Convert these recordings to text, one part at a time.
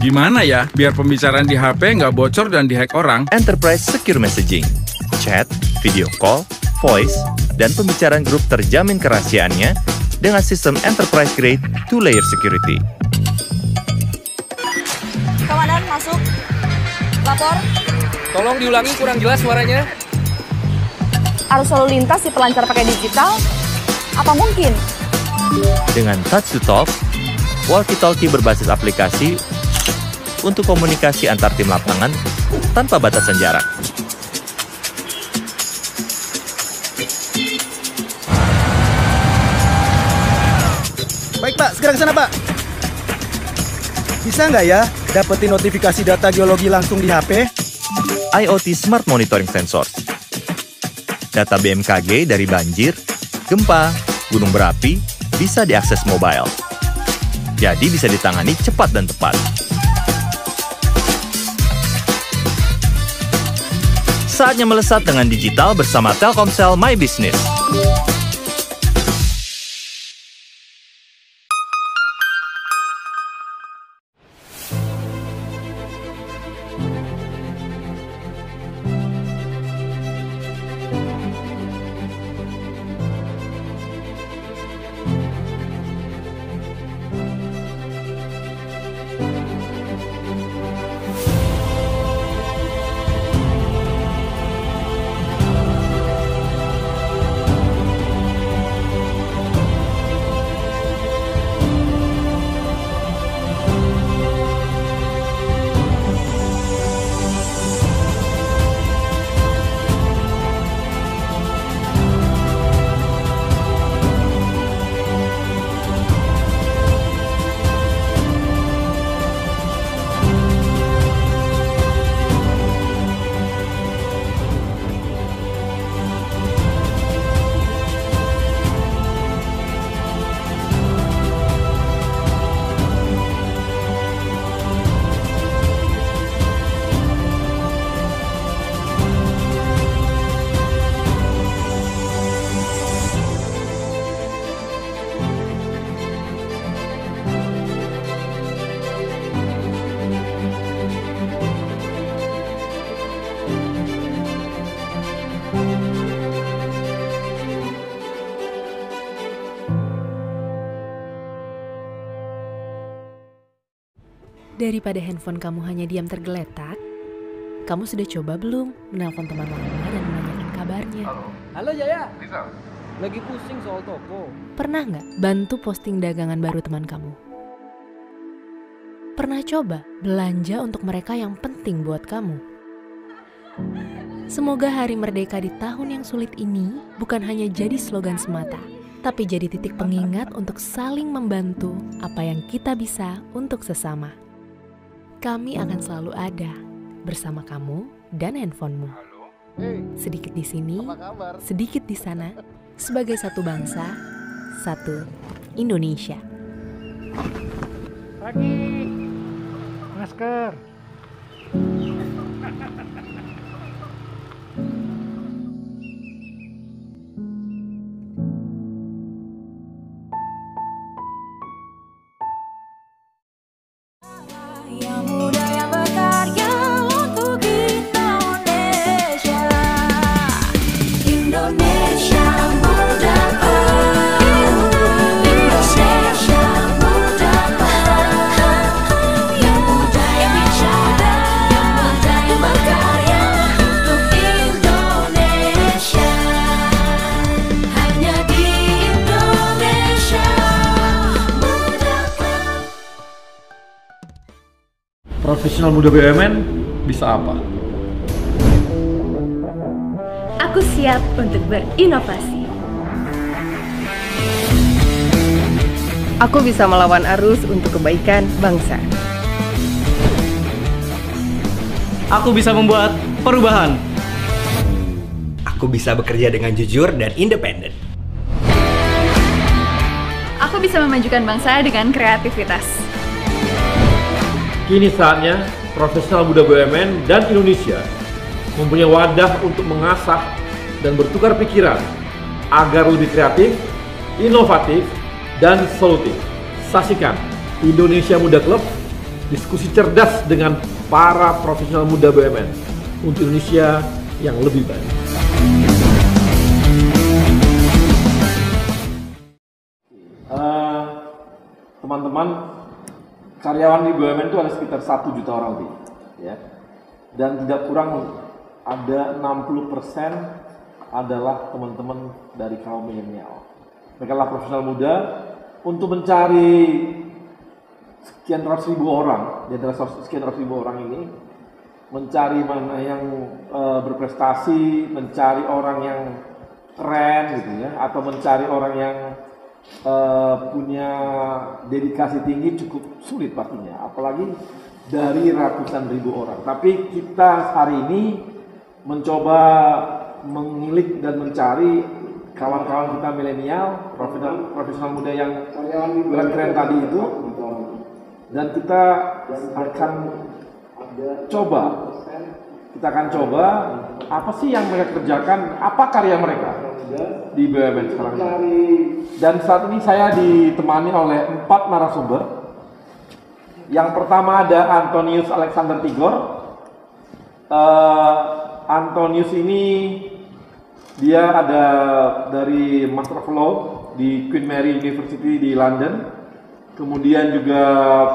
Gimana ya biar pembicaraan di HP nggak bocor dan dihack orang? Enterprise Secure Messaging, chat, video call, voice, dan pembicaraan grup terjamin kerahasiaannya dengan sistem Enterprise Grade 2-layer security. Komandan, masuk. Lapor. Tolong diulangi, kurang jelas suaranya. Arus lalu lintas dipelancar pakai digital? Apa mungkin? Dengan touch to talk, walkie-talkie berbasis aplikasi untuk komunikasi antar tim lapangan tanpa batasan jarak. Baik Pak, segera ke sana Pak. Bisa nggak ya dapetin notifikasi data geologi langsung di HP? IoT Smart Monitoring Sensors. Data BMKG dari banjir, gempa, gunung berapi bisa diakses mobile. Jadi bisa ditangani cepat dan tepat. Saatnya melesat dengan digital bersama Telkomsel My Business. Daripada handphone kamu hanya diam tergeletak, kamu sudah coba belum menelpon teman lama dan menanyakan kabarnya? Halo Jaya, lagi pusing soal toko. Pernah nggak bantu posting dagangan baru teman kamu? Pernah coba belanja untuk mereka yang penting buat kamu? Semoga Hari Merdeka di tahun yang sulit ini bukan hanya jadi slogan semata, tapi jadi titik pengingat untuk saling membantu apa yang kita bisa untuk sesama. Kami akan selalu ada bersama kamu dan handphonemu. Sedikit di sini, sedikit di sana, sebagai satu bangsa, satu Indonesia. Pagi, masker. Profesional muda BUMN bisa apa? Aku siap untuk berinovasi. Aku bisa melawan arus untuk kebaikan bangsa. Aku bisa membuat perubahan. Aku bisa bekerja dengan jujur dan independen. Aku bisa memajukan bangsa dengan kreativitas. Kini saatnya profesional muda BUMN dan Indonesia mempunyai wadah untuk mengasah dan bertukar pikiran agar lebih kreatif, inovatif, dan solutif. Saksikan Indonesia Muda Club, diskusi cerdas dengan para profesional muda BUMN untuk Indonesia yang lebih baik. Teman-teman, karyawan di BUMN itu ada sekitar 1 juta orang lebih, ya. Dan tidak kurang ada 60% adalah teman-teman dari kaum milenial. Mereka adalah profesional muda untuk mencari sekian ratus ribu orang, di antara sekian ratus ribu orang ini, mencari mana yang berprestasi, mencari orang yang keren gitu ya, atau mencari orang yang punya dedikasi tinggi cukup sulit pastinya, apalagi dari ratusan ribu orang. Tapi kita hari ini mencoba mengilik dan mencari kawan-kawan kita milenial, profesional muda yang keren-keren tadi itu, dan kita akan coba apa sih yang mereka kerjakan, apa karya mereka di BUMN sekarang ini. Dan saat ini saya ditemani oleh 4 narasumber. Yang pertama ada Antonius Alexander Tigor. Antonius ini dia ada dari Master of Law di Queen Mary University di London, kemudian juga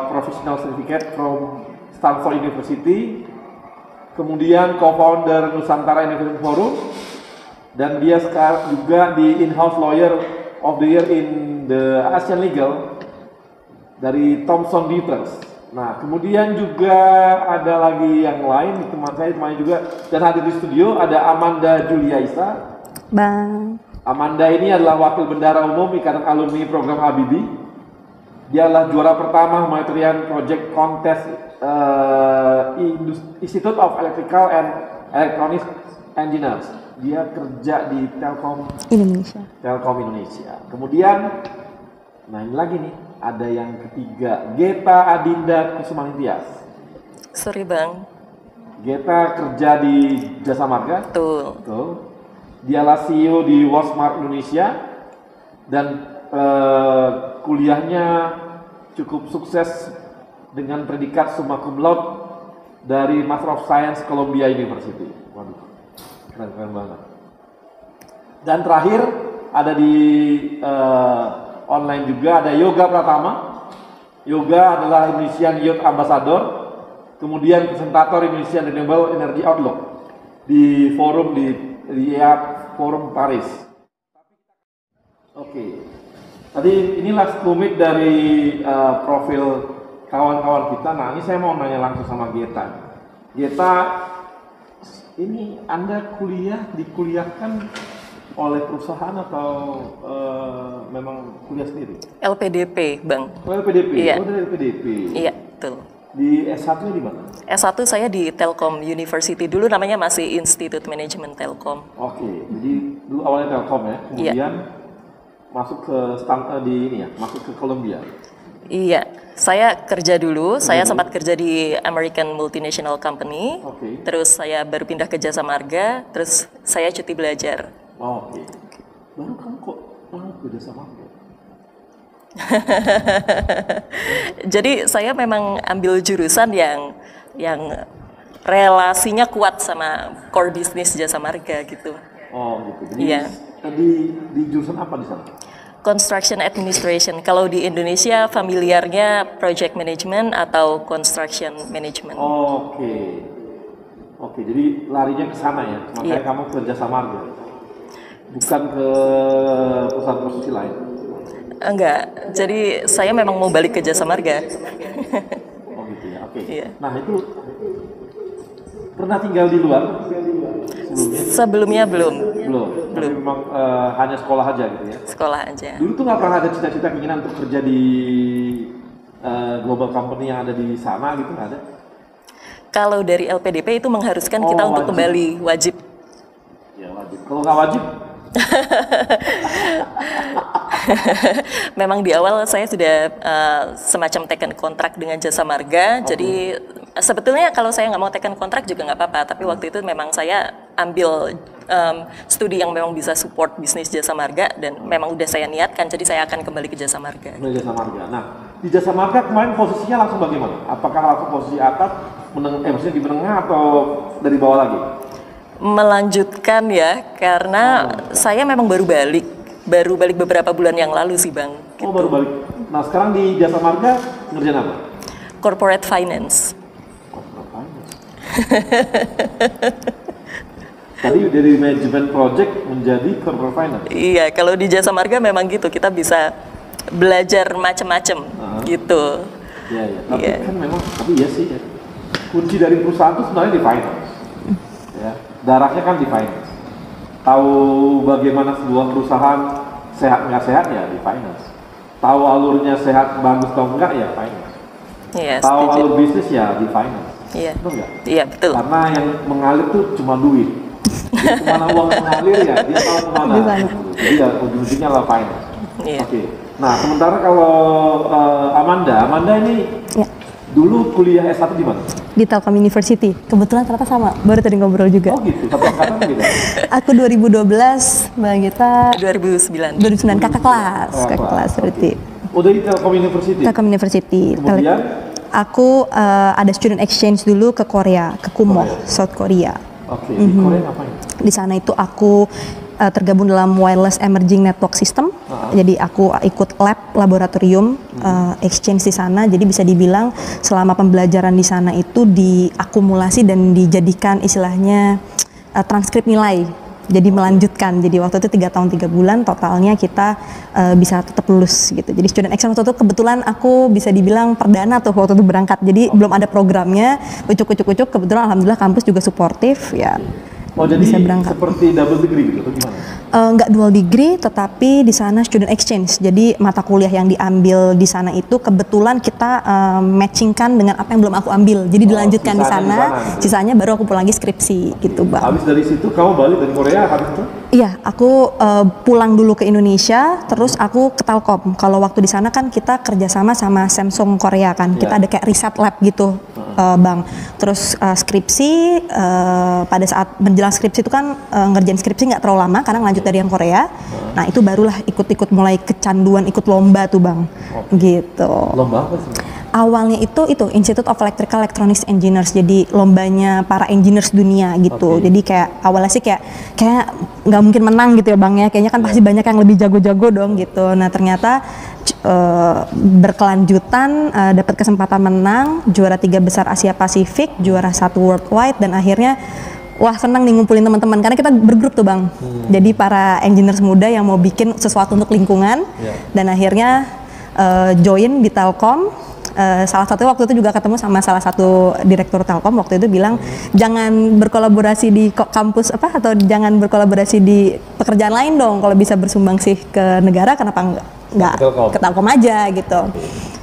Professional Certificate from Stanford University, kemudian co-founder Nusantara Innovation Forum, dan dia sekarang juga di In-House Lawyer of the Year in the Asian Legal dari Thomson Reuters. Nah, kemudian juga ada lagi yang lain, teman saya temannya juga, dan hadir di studio ada Amanda Juliaisa. Bang. Amanda ini adalah Wakil Bendara Umum Ikatan Alumni Program Habibie. Dia adalah juara pertama Humanitarian Project Contest Institute of Electrical and Electronics Engineers. Dia kerja di Telkom Indonesia. Kemudian, nah ini lagi nih, ada yang ketiga, Geta Adinda Kusumaningtyas. Sorry Bang. Geta kerja di Jasa Marga. Betul. Dialah CEO di Walmart Indonesia dan kuliahnya cukup sukses dengan predikat summa cum laude dari Master of Science Columbia University. Waduh, keren banget. Dan terakhir ada di online juga ada Yoga Pratama. Yoga adalah Indonesian Youth Ambassador, kemudian presentator Indonesian Renewable Energy Outlook di forum di Forum Paris. Oke. Tadi inilah sekelumit dari profil kawan-kawan kita. Nah, ini saya mau nanya langsung sama Geta. Geta, ini Anda dikuliahkan oleh perusahaan atau memang kuliah sendiri? LPDP, Bang. Oh, LPDP? Iya. Oh, dari LPDP? Iya, betul. Di S1-nya di mana? S1 saya di Telkom University, dulu namanya masih Institute Management Telkom. Oke, jadi dulu awalnya Telkom ya, kemudian masuk ke masuk ke Columbia. Iya, saya kerja dulu, saya sempat kerja di American Multinational Company, terus saya baru pindah ke Jasa Marga, terus saya cuti belajar. Oke. Baru kamu kok ke Jasa Marga? Jadi saya memang ambil jurusan yang relasinya kuat sama core bisnis Jasa Marga gitu. Oh gitu. Jadi iya. Di jurusan apa di sana? Construction Administration. Kalau di Indonesia familiarnya Project Management atau Construction Management. Oke, jadi larinya ke sana ya. Makanya kamu ke Jasa Marga. Bukan ke perusahaan konstruksi lain. Enggak. Jadi saya memang mau balik ke Jasa Marga. Oh gitu ya. Oke. Iya. Nah, itu pernah tinggal di luar sebelumnya? Belum. Tapi memang hanya sekolah aja gitu ya? Sekolah aja. Dulu tuh nggak pernah ada cita-cita keinginan untuk kerja di global company yang ada di sana gitu, nggak ada? Kalau dari LPDP itu mengharuskan kita untuk kembali, wajib. Ya wajib. Kalau nggak wajib? Memang di awal saya sudah semacam taken kontrak dengan Jasa Marga, jadi Sebetulnya kalau saya nggak mau tekan kontrak juga nggak apa-apa, tapi waktu itu memang saya ambil studi yang memang bisa support bisnis Jasa Marga dan memang udah saya niatkan, jadi saya akan kembali ke Jasa Marga. Jasa Marga. Nah, di Jasa Marga kemarin posisinya langsung bagaimana? Apakah langsung posisi atas, maksudnya di menengah atau dari bawah lagi? Melanjutkan ya, karena saya memang baru balik beberapa bulan yang lalu sih Bang. Oh baru balik. Nah sekarang di Jasa Marga ngerjain apa? Corporate Finance. Tadi dari manajemen project menjadi corporate finance. Iya, kalau di Jasa Marga memang gitu, kita bisa belajar macam-macam gitu. Iya, iya. Tapi kan memang, tapi iya sih ya. Kunci dari perusahaan itu sebenarnya di finance. Ya, darahnya kan di finance. Tahu bagaimana sebuah perusahaan sehat nggak sehat ya di finance. Tahu alurnya sehat bagus atau enggak ya finance. Iya, tahu setuju. alur bisnis ya di finance. Iya. Betul nggak? Iya, betul. Karena yang mengalir tuh cuma duit. Kemana uang mengalir ya, dia tahu kemana. Jadi ya ujung-ujungnya lah finance. Iya. Oke. Nah, sementara kalau Amanda ini dulu kuliah S1 di mana? Di Telkom University. Kebetulan ternyata sama, baru tadi ngobrol juga. Oh gitu, satu angkatan gitu? Aku 2012, Mbak Gita 2009. 2009, kakak kelas berarti. Udah di Telkom University? Telkom University. Kemudian? Aku ada student exchange dulu ke Korea, ke Kumoh, South Korea. Oke, di Korea ngapain? Di sana itu aku tergabung dalam Wireless Emerging Network System. Jadi aku ikut laboratorium exchange di sana. Jadi bisa dibilang selama pembelajaran di sana itu diakumulasi dan dijadikan istilahnya transkrip nilai. Jadi melanjutkan. Jadi waktu itu 3 tahun 3 bulan totalnya kita bisa tetap lulus gitu. Jadi student exchange waktu itu kebetulan aku bisa dibilang perdana tuh waktu itu berangkat. Jadi belum ada programnya, ucuk-ucuk kebetulan alhamdulillah kampus juga suportif ya. Oh jadi bisa berangkat. Seperti double degree gitu atau gimana? Nggak dual degree, tetapi di sana student exchange. Jadi mata kuliah yang diambil di sana itu kebetulan kita matchingkan dengan apa yang belum aku ambil. Jadi dilanjutkan di sana, sisanya baru aku pulang lagi skripsi gitu Bang. Habis dari situ kamu balik dari Korea habis itu? Iya, aku pulang dulu ke Indonesia, terus aku ke Telkom. Kalau waktu di sana kan kita kerjasama sama Samsung Korea kan, kita ada kayak riset lab gitu. Bang, terus skripsi pada saat menjelang skripsi itu kan ngerjain skripsi nggak terlalu lama karena lanjut dari yang Korea. Nah itu barulah ikut mulai kecanduan ikut lomba tuh Bang, gitu. Lomba apa sih? Awalnya itu Institute of Electrical Electronics Engineers, jadi lombanya para engineers dunia gitu. Jadi kayak awalnya sih kayak nggak mungkin menang gitu ya Bang ya, kayaknya kan pasti banyak yang lebih jago-jago dong gitu. Nah ternyata berkelanjutan dapat kesempatan menang, juara 3 besar Asia Pasifik, juara 1 worldwide, dan akhirnya wah senang nih ngumpulin teman-teman karena kita bergrup tuh Bang. Jadi para engineers muda yang mau bikin sesuatu untuk lingkungan dan akhirnya join di Telkom. Salah satu waktu itu juga ketemu sama salah satu direktur Telkom waktu itu bilang jangan berkolaborasi di kampus atau jangan berkolaborasi di pekerjaan lain dong, kalau bisa bersumbangsi ke negara kenapa nggak ke Telkom aja gitu.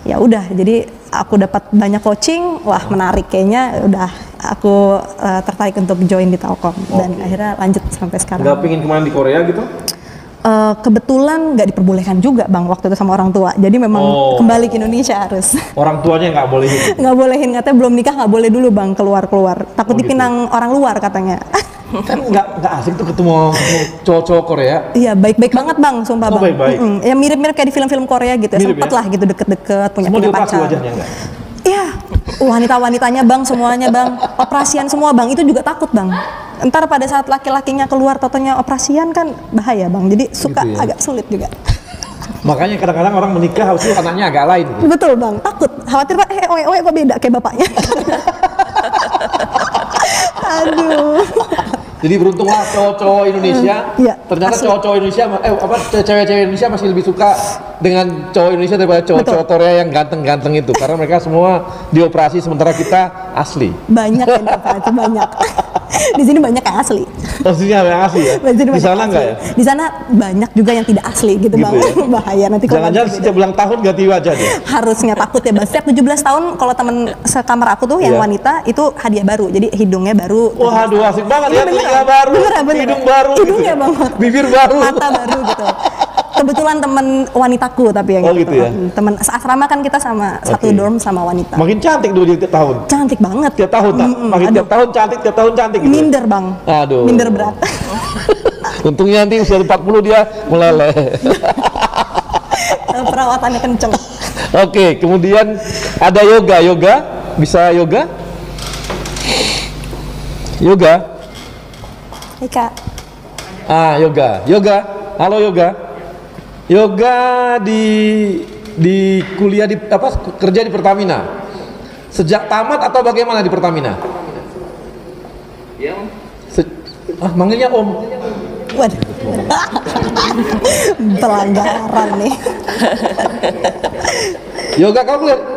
Ya udah, jadi aku dapat banyak coaching, wah menarik kayaknya, udah aku tertarik untuk join di Telkom dan akhirnya lanjut sampai sekarang. Nggak pingin kemana di Korea gitu? Kebetulan nggak diperbolehkan juga Bang waktu itu sama orang tua, jadi memang kembali ke Indonesia harus. Orang tuanya nggak bolehin? Nggak bolehin, katanya belum nikah nggak boleh dulu Bang keluar, takut dipinang orang luar katanya. Kan nggak asik tuh ketemu cowok-cowok Korea. Iya baik-baik banget Bang, sumpah Bang. Baik-baik. Ya mirip-mirip kayak di film-film Korea gitu, sempet lah gitu deket-deket punya pacar. Wajahnya enggak? Iya, wanita-wanitanya Bang, semuanya Bang, operasian semua Bang, itu juga takut Bang. Ntar pada saat laki-lakinya keluar totonya operasian kan bahaya Bang, jadi suka gitu ya? Agak sulit juga. Makanya kadang-kadang orang menikah harus anaknya agak lain. Gitu. Betul Bang, takut, khawatir Pak, oe kok beda kayak bapaknya. Aduh. Jadi beruntunglah cowok-cowok Indonesia, ternyata cowok-cowok Indonesia, cewek-cewek Indonesia masih lebih suka dengan cowok Indonesia daripada cowok-cowok Korea yang ganteng-ganteng itu, karena mereka semua dioperasi sementara kita asli. Banyak yang dioperasi, banyak. Di sini banyak yang asli. Oh, di sini yang asli ya? Di sana enggak ya? Di sana banyak juga yang tidak asli gitu Bang. Ya? Bahaya nanti kalau jangan-jangan setiap ulang tahun ganti wajah dia. Harusnya takut ya Bang. Setiap 17 tahun kalau teman sekamar aku tuh yang wanita itu hadiah baru. Jadi hidungnya baru. Wah, aduh asik banget ya, telinga baru, hidung baru, hidungnya Bang. Bibir baru, mata baru gitu. Kebetulan temen wanitaku tapi yang Oh, gitu ya? Temen asrama kan kita sama satu dorm sama wanita. Makin cantik dulu tiap tahun. Cantik banget. Tiap tahun tak? Makin tiap tahun cantik, tiap tahun cantik gitu. Minder bang. Aduh. Minder berat. Untungnya nanti usia 40 dia meleleh. Perawatannya kenceng. Oke, kemudian ada yoga. Bisa yoga? Yoga? Hai kak. Yoga. Halo yoga. Yoga di kuliah di kerja di Pertamina. Sejak tamat atau bagaimana di Pertamina? Iya, Om. Manggilnya Om. Waduh. Pelanggaran nih. Yoga,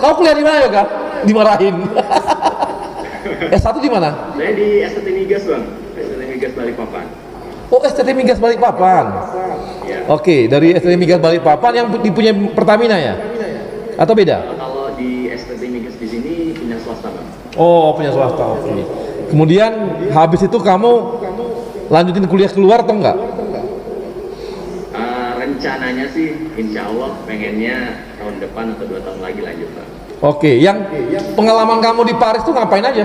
kau kuliah di mana Yoga? Dimarahin. S1 di mana? Saya di STT Migas, Bang. STT Migas Balikpapan. Oh, STT Migas Balikpapan. Ya. Oke, dari STT Migas Balikpapan yang dipunya Pertamina ya? Atau beda? Kalau di STT Migas di sini punya swasta, Bang. Oh, punya swasta. Oke. Kemudian habis itu kamu lanjutin kuliah keluar atau enggak? Rencananya sih, insya Allah pengennya tahun depan atau 2 tahun lagi lanjut, Bang. Oke, yang pengalaman kamu di Paris tuh ngapain aja?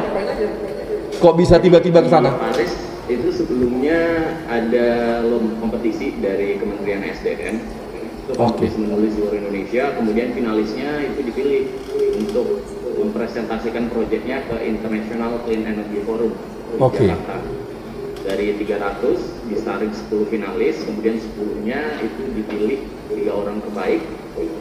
Kok bisa tiba-tiba ke sana? Di Paris itu sebelumnya ada kompetisi dari Kementerian SDM. Itu kompetisi menulis seluruh Indonesia, kemudian finalisnya itu dipilih untuk mempresentasikan proyeknya ke International Clean Energy Forum di Jakarta. Dari 300 disaring 10 finalis, kemudian 10-nya itu dipilih 3 orang terbaik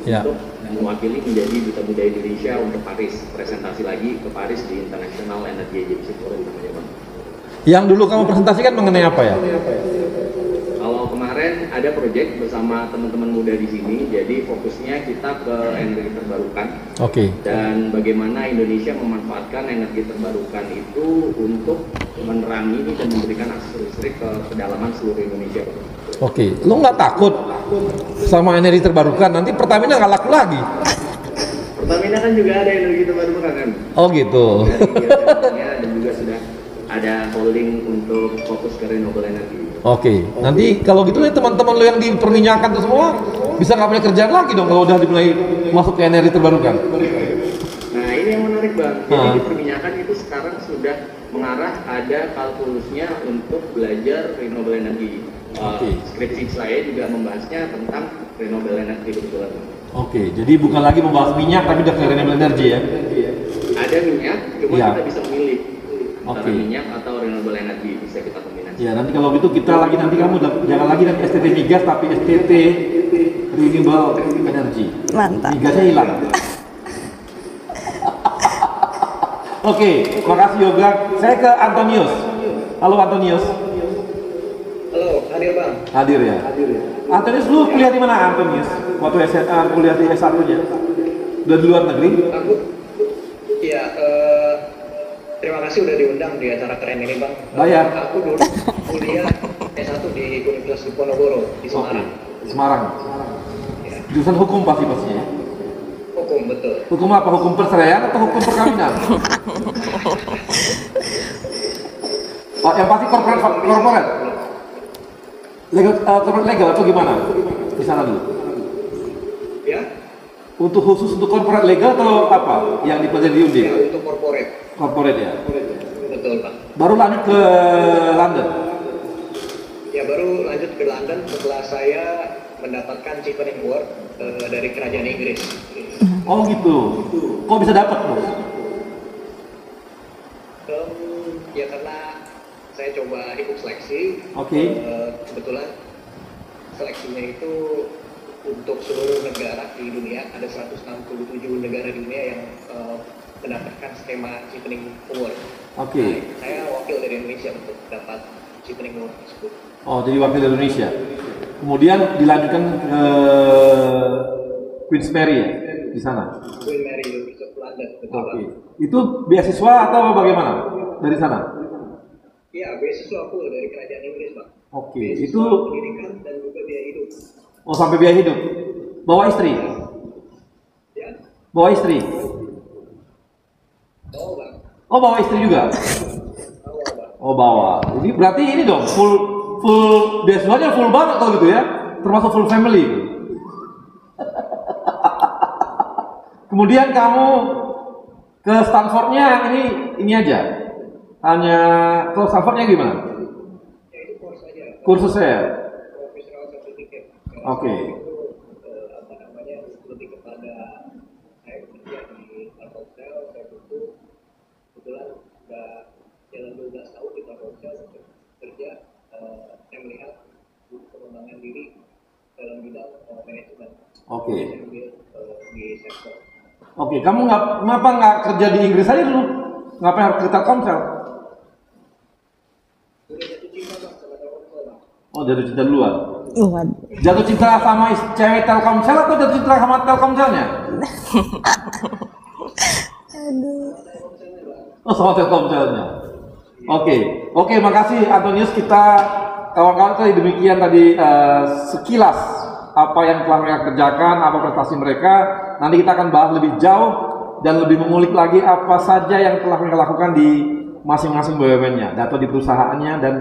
untuk mewakili menjadi duta muda Indonesia untuk Paris, presentasi lagi ke Paris di International Energy Agency Forum namanya, Bang. Yang dulu kamu presentasikan mengenai apa ya? Kalau kemarin ada proyek bersama teman-teman muda di sini, jadi fokusnya kita ke energi terbarukan. Dan bagaimana Indonesia memanfaatkan energi terbarukan itu untuk menerangi dan memberikan akses listrik ke pedalaman seluruh Indonesia. Lo nggak takut sama energi terbarukan? Nanti Pertamina nggak laku lagi. Pertamina kan juga ada energi terbarukan kan? Oh gitu. Dan juga sudah ada holding untuk fokus ke renewable energy. Nanti kalau gitu nih teman-teman lo yang di perminyakan itu semua bisa nggak punya kerjaan lagi dong kalau udah dimulai masuk ke energi terbarukan. Nah ini yang menarik Bang. Jadi di perminyakan itu sekarang sudah mengarah ada kalkulusnya untuk belajar renewable energy. Skripsi saya juga membahasnya tentang renewable energy kebetulan. Jadi bukan lagi membahas minyak tapi udah ke renewable energy ya? Ada minyak, cuma kita bisa memilih antara minyak atau renewable energy, bisa kita kombinasi. Ya nanti kalau gitu kita lagi nanti kamu jangan lagi nanti STT Migas tapi STT Renewable Energy. Mantap. Migasnya hilang. Makasih Yoga. Saya ke Antonius. Halo Antonius. Halo, hadir Bang. Hadir ya. Antonius, lu kuliah di mana Antonius? Waktu SMA kuliah di S1-nya? Udah di luar negeri? Iya, terima kasih udah diundang di acara keren ini Bang. Bayar. Aku dulu kuliah S1 di Universitas Diponegoro di Semarang. Semarang. Jurusan hukum pastinya. Hukum, betul. Hukum apa? Hukum perceraian atau hukum perkawinan? Yang pasti korporat. Legal atau gimana? Di sana dulu. Ya. Untuk khusus untuk korporat legal atau apa? Yang dipelajari di Undip? Ya, untuk korporat. Korporat ya. Betul Pak. Baru lanjut ke London. Ya baru lanjut ke London setelah saya mendapatkan Chevening Award dari kerajaan Inggris. Oh gitu. Kok bisa dapat Bos? Ya karena saya coba ikut seleksi. Kebetulan seleksinya itu untuk seluruh negara di dunia, ada 167 negara di dunia yang mendapatkan skema Chevening Award. Saya wakil dari Indonesia untuk dapat Chevening Award tersebut. Jadi wakil dari Indonesia. Kemudian dilanjutkan ke Queen's Mary ya di sana. Queen Mary University of London. Betul. Itu beasiswa atau bagaimana dari sana? Iya, beasiswa full dari kerajaan Inggris, Pak. Itu pendidikan dan juga biaya hidup. Sampai biaya hidup. Bawa istri? Ya. Bawa istri? Bawa, Bang. Bawa istri juga? Bawa. Jadi berarti ini dong full beasiswanya full banget kalau gitu ya? Termasuk full family. Kemudian kamu ke Stanfordnya ini aja. Hanya ke Stanfordnya gimana? Kursus saya. Oke. Lebih kepada saya bekerja di Telkomsel, saya butuh kebetulan sudah jalan 12 tahun di Telkomsel kerja, saya melihat pengembangan diri dalam bidang manajemen. Oke. Di sektor. Oke, kamu kenapa nggak kerja di Inggris aja dulu? Ngapain harus ke Telkomsel? Oh, jatuh cinta duluan. Jatuh cinta sama cewek Telkomsel atau jatuh cinta sama Telkomselnya? Oh, sama Telkomselnya. Oke, makasih Antonius. Kita kawan-kawan tadi demikian tadi sekilas apa yang telah mereka kerjakan, apa prestasi mereka. Nanti kita akan bahas lebih jauh dan lebih mengulik lagi apa saja yang telah mereka lakukan di masing-masing BUMN-nya, data di perusahaannya, dan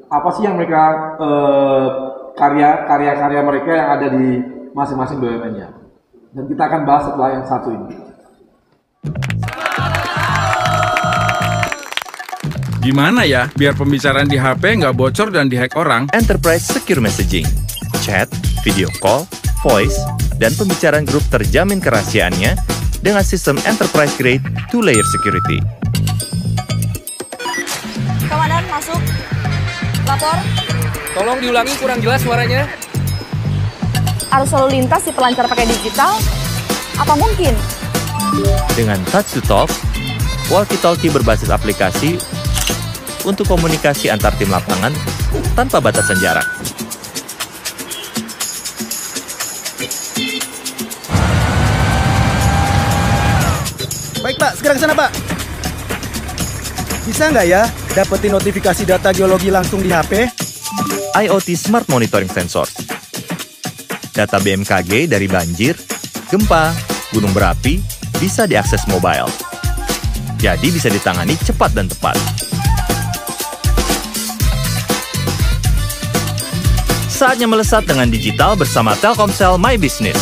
apa sih yang mereka karya-karya mereka yang ada di masing-masing BUMN-nya. Dan kita akan bahas setelah yang satu ini. Gimana ya biar pembicaraan di HP nggak bocor dan dihack orang? Enterprise Secure Messaging, chat, video call, voice, dan pembicaraan grup terjamin kerahasiaannya dengan sistem enterprise grade 2-layer security. Komandan, masuk. Lapor. Tolong diulangi, kurang jelas suaranya. Arus lalu lintas di pelancar pakai digital? Apa mungkin? Dengan touch to talk, walkie-talkie berbasis aplikasi untuk komunikasi antar tim lapangan tanpa batasan jarak. Baik Pak, segera ke sana Pak. Bisa nggak ya dapetin notifikasi data geologi langsung di HP? IoT Smart Monitoring Sensor. Data BMKG dari banjir, gempa, gunung berapi bisa diakses mobile. Jadi bisa ditangani cepat dan tepat. Saatnya melesat dengan digital bersama Telkomsel My Business.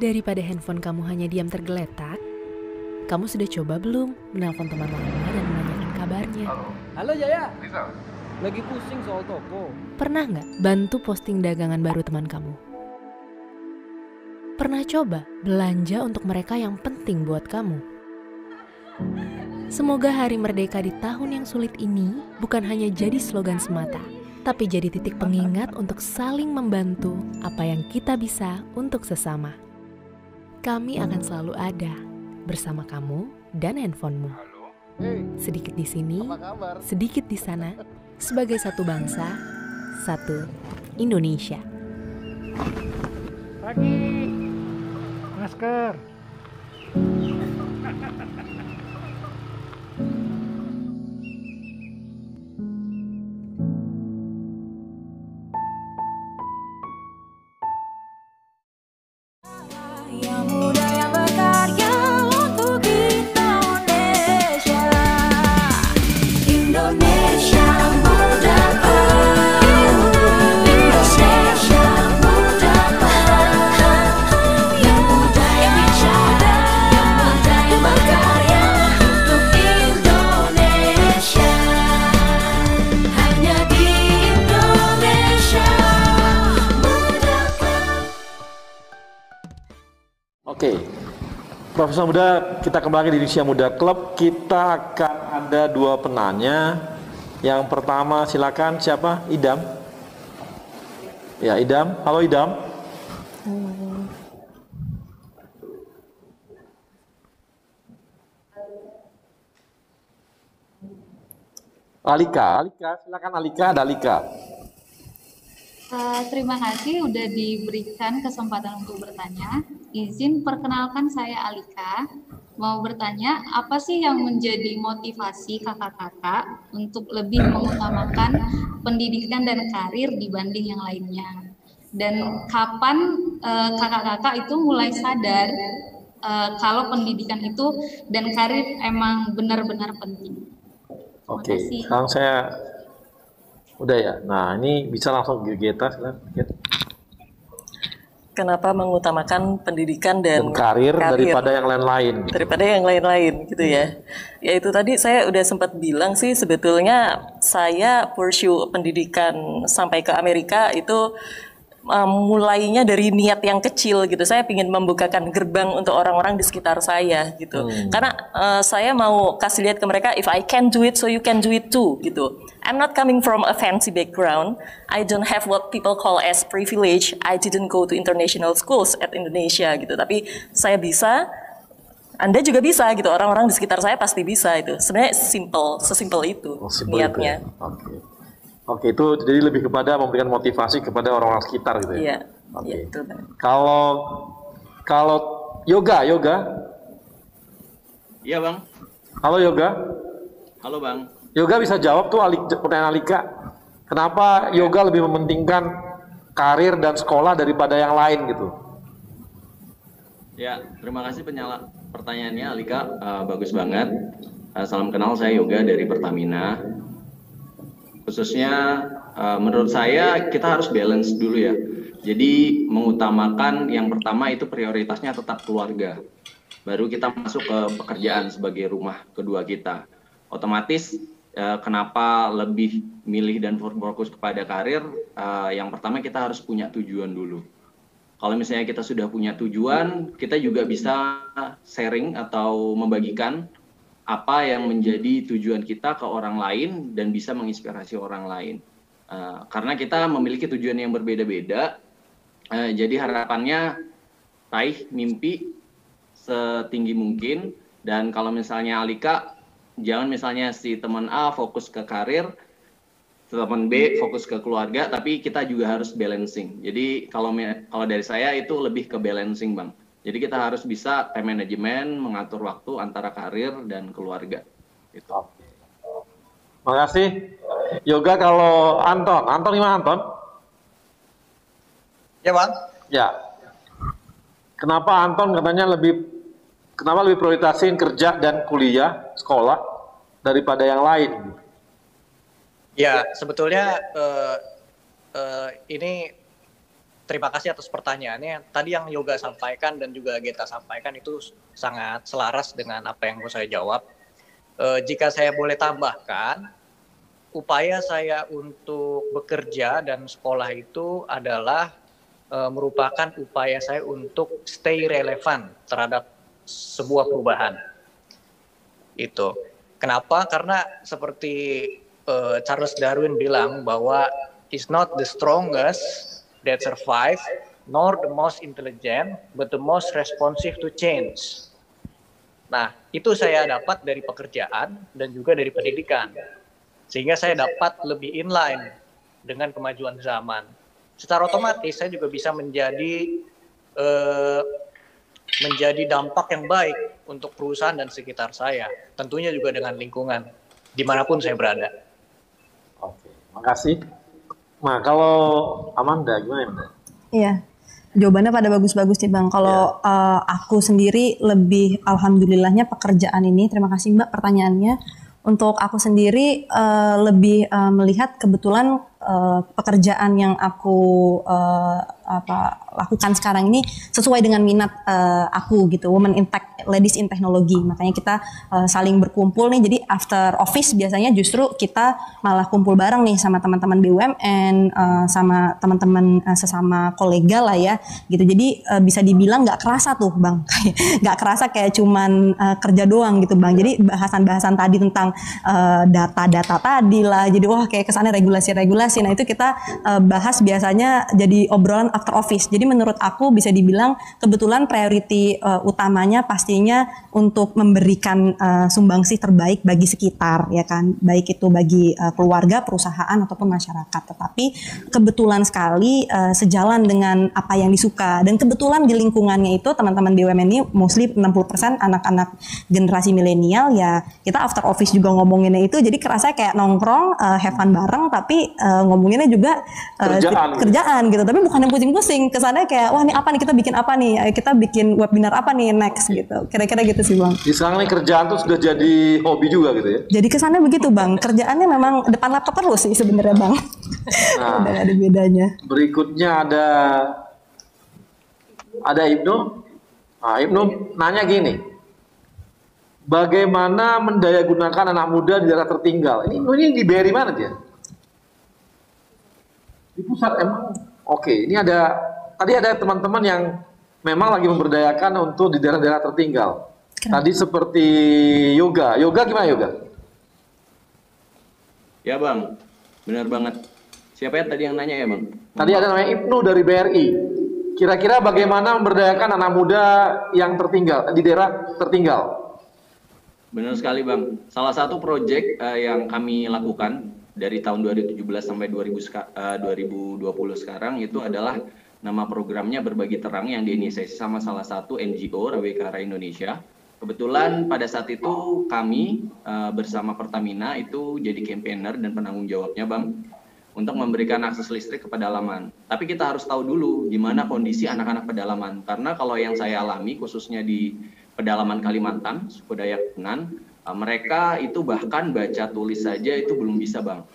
Daripada handphone kamu hanya diam tergeletak, kamu sudah coba belum menelpon teman lama dan menanyakan kabarnya? Halo Jaya, lagi pusing soal toko. Pernah nggak bantu posting dagangan baru teman kamu? Pernah coba belanja untuk mereka yang penting buat kamu? Semoga Hari Merdeka di tahun yang sulit ini bukan hanya jadi slogan semata, tapi jadi titik pengingat untuk saling membantu apa yang kita bisa untuk sesama. Kami akan selalu ada bersama kamu dan handphonemu. Sedikit di sini, sedikit di sana, sebagai satu bangsa, satu Indonesia. Pagi, masker. Profesor Muda, kita kembali di Indonesia Muda Club. Kita akan ada 2 penanya. Yang pertama silakan, siapa? Idam. Ya, Idam. Halo Idam. Alika, silakan Alika, ada Alika. Terima kasih udah diberikan kesempatan untuk bertanya. Izin perkenalkan saya Alika. Mau bertanya, apa sih yang menjadi motivasi kakak-kakak untuk lebih mengutamakan pendidikan dan karir dibanding yang lainnya? Dan kapan kakak-kakak itu mulai sadar kalau pendidikan itu dan karir emang benar-benar penting? Oke, sekarang saya udah ya. Nah, ini bisa langsung Geta. Kenapa mengutamakan pendidikan dan karir daripada yang lain-lain? Daripada yang lain-lain gitu ya. Ya itu tadi saya udah sempat bilang sih, sebetulnya saya pursue pendidikan sampai ke Amerika itu mulainya dari niat yang kecil gitu. Saya ingin membukakan gerbang untuk orang-orang di sekitar saya gitu. Karena saya mau kasih lihat ke mereka, if I can do it, so you can do it too gitu. I'm not coming from a fancy background. I don't have what people call as privilege. I didn't go to international schools at Indonesia gitu. Tapi saya bisa, Anda juga bisa gitu. Orang-orang di sekitar saya pasti bisa itu. Sebenarnya sesimpel itu niatnya. Itu ya? Oke, itu jadi lebih kepada memberikan motivasi kepada orang-orang sekitar gitu ya. Iya. Oke. Iya, itu. Kalau Yoga. Iya, Bang. Halo Yoga. Halo, Bang. Yoga bisa jawab tuh pertanyaan Alika. Kenapa Yoga lebih mementingkan karir dan sekolah daripada yang lain gitu? Ya, terima kasih pertanyaannya Alika. Bagus banget. Salam kenal, saya Yoga dari Pertamina. Khususnya menurut saya kita harus balance dulu ya. Jadi mengutamakan yang pertama itu prioritasnya tetap keluarga. Baru kita masuk ke pekerjaan sebagai rumah kedua kita. Otomatis kenapa lebih milih dan fokus kepada karir? Yang pertama kita harus punya tujuan dulu. Kalau misalnya kita sudah punya tujuan, kita juga bisa sharing atau membagikan apa yang menjadi tujuan kita ke orang lain dan bisa menginspirasi orang lain. Karena kita memiliki tujuan yang berbeda-beda, jadi harapannya raih mimpi setinggi mungkin. Dan kalau misalnya Alika, jangan misalnya si teman A fokus ke karir, teman B fokus ke keluarga, tapi kita juga harus balancing. Jadi kalau dari saya itu lebih ke balancing, Bang. Jadi kita harus bisa time management, mengatur waktu antara karir dan keluarga. Gitu. Makasih. Yoga, kalau Anton gimana Anton? Ya Bang. Ya. Kenapa Anton katanya lebih prioritasin kerja dan kuliah, sekolah daripada yang lain? Ya, sebetulnya ini terima kasih atas pertanyaannya. Tadi yang Yoga sampaikan dan juga Geta sampaikan itu sangat selaras dengan apa yang mau saya jawab. Jika saya boleh tambahkan, upaya saya untuk bekerja dan sekolah itu adalah merupakan upaya saya untuk stay relevan terhadap sebuah perubahan. Itu. Kenapa? Karena seperti Charles Darwin bilang bahwa it's not the strongest that survive, nor the most intelligent, but the most responsive to change. Nah, itu saya dapat dari pekerjaan dan juga dari pendidikan. Sehingga saya dapat lebih inline dengan kemajuan zaman. Secara otomatis saya juga bisa menjadi dampak yang baik untuk perusahaan dan sekitar saya. Tentunya juga dengan lingkungan, dimanapun saya berada. Oke, makasih. Nah, kalau Amanda, gimana Amanda? Iya, jawabannya pada bagus-bagus nih Bang. Kalau aku sendiri lebih, alhamdulillahnya pekerjaan ini, terima kasih Mbak pertanyaannya. Untuk aku sendiri lebih melihat kebetulan pekerjaan yang aku lakukan sekarang ini sesuai dengan minat aku gitu, Women in Tech, Ladies in Technology. Makanya kita saling berkumpul nih. Jadi after office biasanya justru kita malah kumpul bareng nih sama teman-teman BUMN, sama teman-teman sesama kolega lah ya gitu. Jadi bisa dibilang nggak kerasa tuh Bang, nggak kerasa kayak cuman kerja doang gitu Bang. Jadi bahasan-bahasan tadi tentang data-data tadi lah. Jadi wah kayak kesannya regulasi-regulasi. Nah itu kita bahas biasanya jadi obrolan after office. Jadi menurut aku bisa dibilang kebetulan priority utamanya pastinya untuk memberikan sumbangsih terbaik bagi sekitar ya kan, baik itu bagi keluarga, perusahaan ataupun masyarakat. Tetapi kebetulan sekali sejalan dengan apa yang disuka, dan kebetulan di lingkungannya itu teman-teman BUMN ini mostly 60% anak-anak generasi milenial ya. Kita after office juga ngomonginnya itu, jadi kerasa kayak nongkrong, have fun bareng, tapi ngomonginnya juga kerjaan gitu. Tapi bukan yang pusing-pusing, kesannya kayak wah ini apa nih, kita bikin apa nih, kita bikin webinar apa nih next gitu. Kira-kira gitu sih Bang. Sekarang nih kerjaan tuh sudah jadi hobi juga gitu ya. Jadi kesannya begitu Bang. Kerjaannya memang depan laptop terus sih sebenarnya Bang. Nah, udah gak ada bedanya. Berikutnya ada Ibnu. Nah, Ibnu nanya gini. Bagaimana mendayagunakan anak muda di daerah tertinggal? Ini di BRI mana dia? Di pusat emang. Oke, ini tadi ada teman-teman yang memang lagi memberdayakan untuk di daerah-daerah tertinggal. Tadi seperti yoga. Yoga gimana yoga? Ya Bang, benar banget. Siapa ya tadi yang nanya ya Bang? Tadi ada namanya Ibnu dari BRI. Kira-kira bagaimana memberdayakan anak muda yang tertinggal, di daerah tertinggal? Benar sekali Bang. Salah satu proyek yang kami lakukan dari tahun 2017 sampai 2020 sekarang itu adalah nama programnya Berbagi Terang yang diinisiasi sama salah satu NGO Rawekara Indonesia. Kebetulan pada saat itu kami bersama Pertamina itu jadi campaigner dan penanggung jawabnya Bang untuk memberikan akses listrik ke pedalaman. Tapi kita harus tahu dulu gimana kondisi anak-anak pedalaman, karena kalau yang saya alami khususnya di pedalaman Kalimantan, suku Dayak Punan, mereka itu bahkan baca tulis saja itu belum bisa Bang.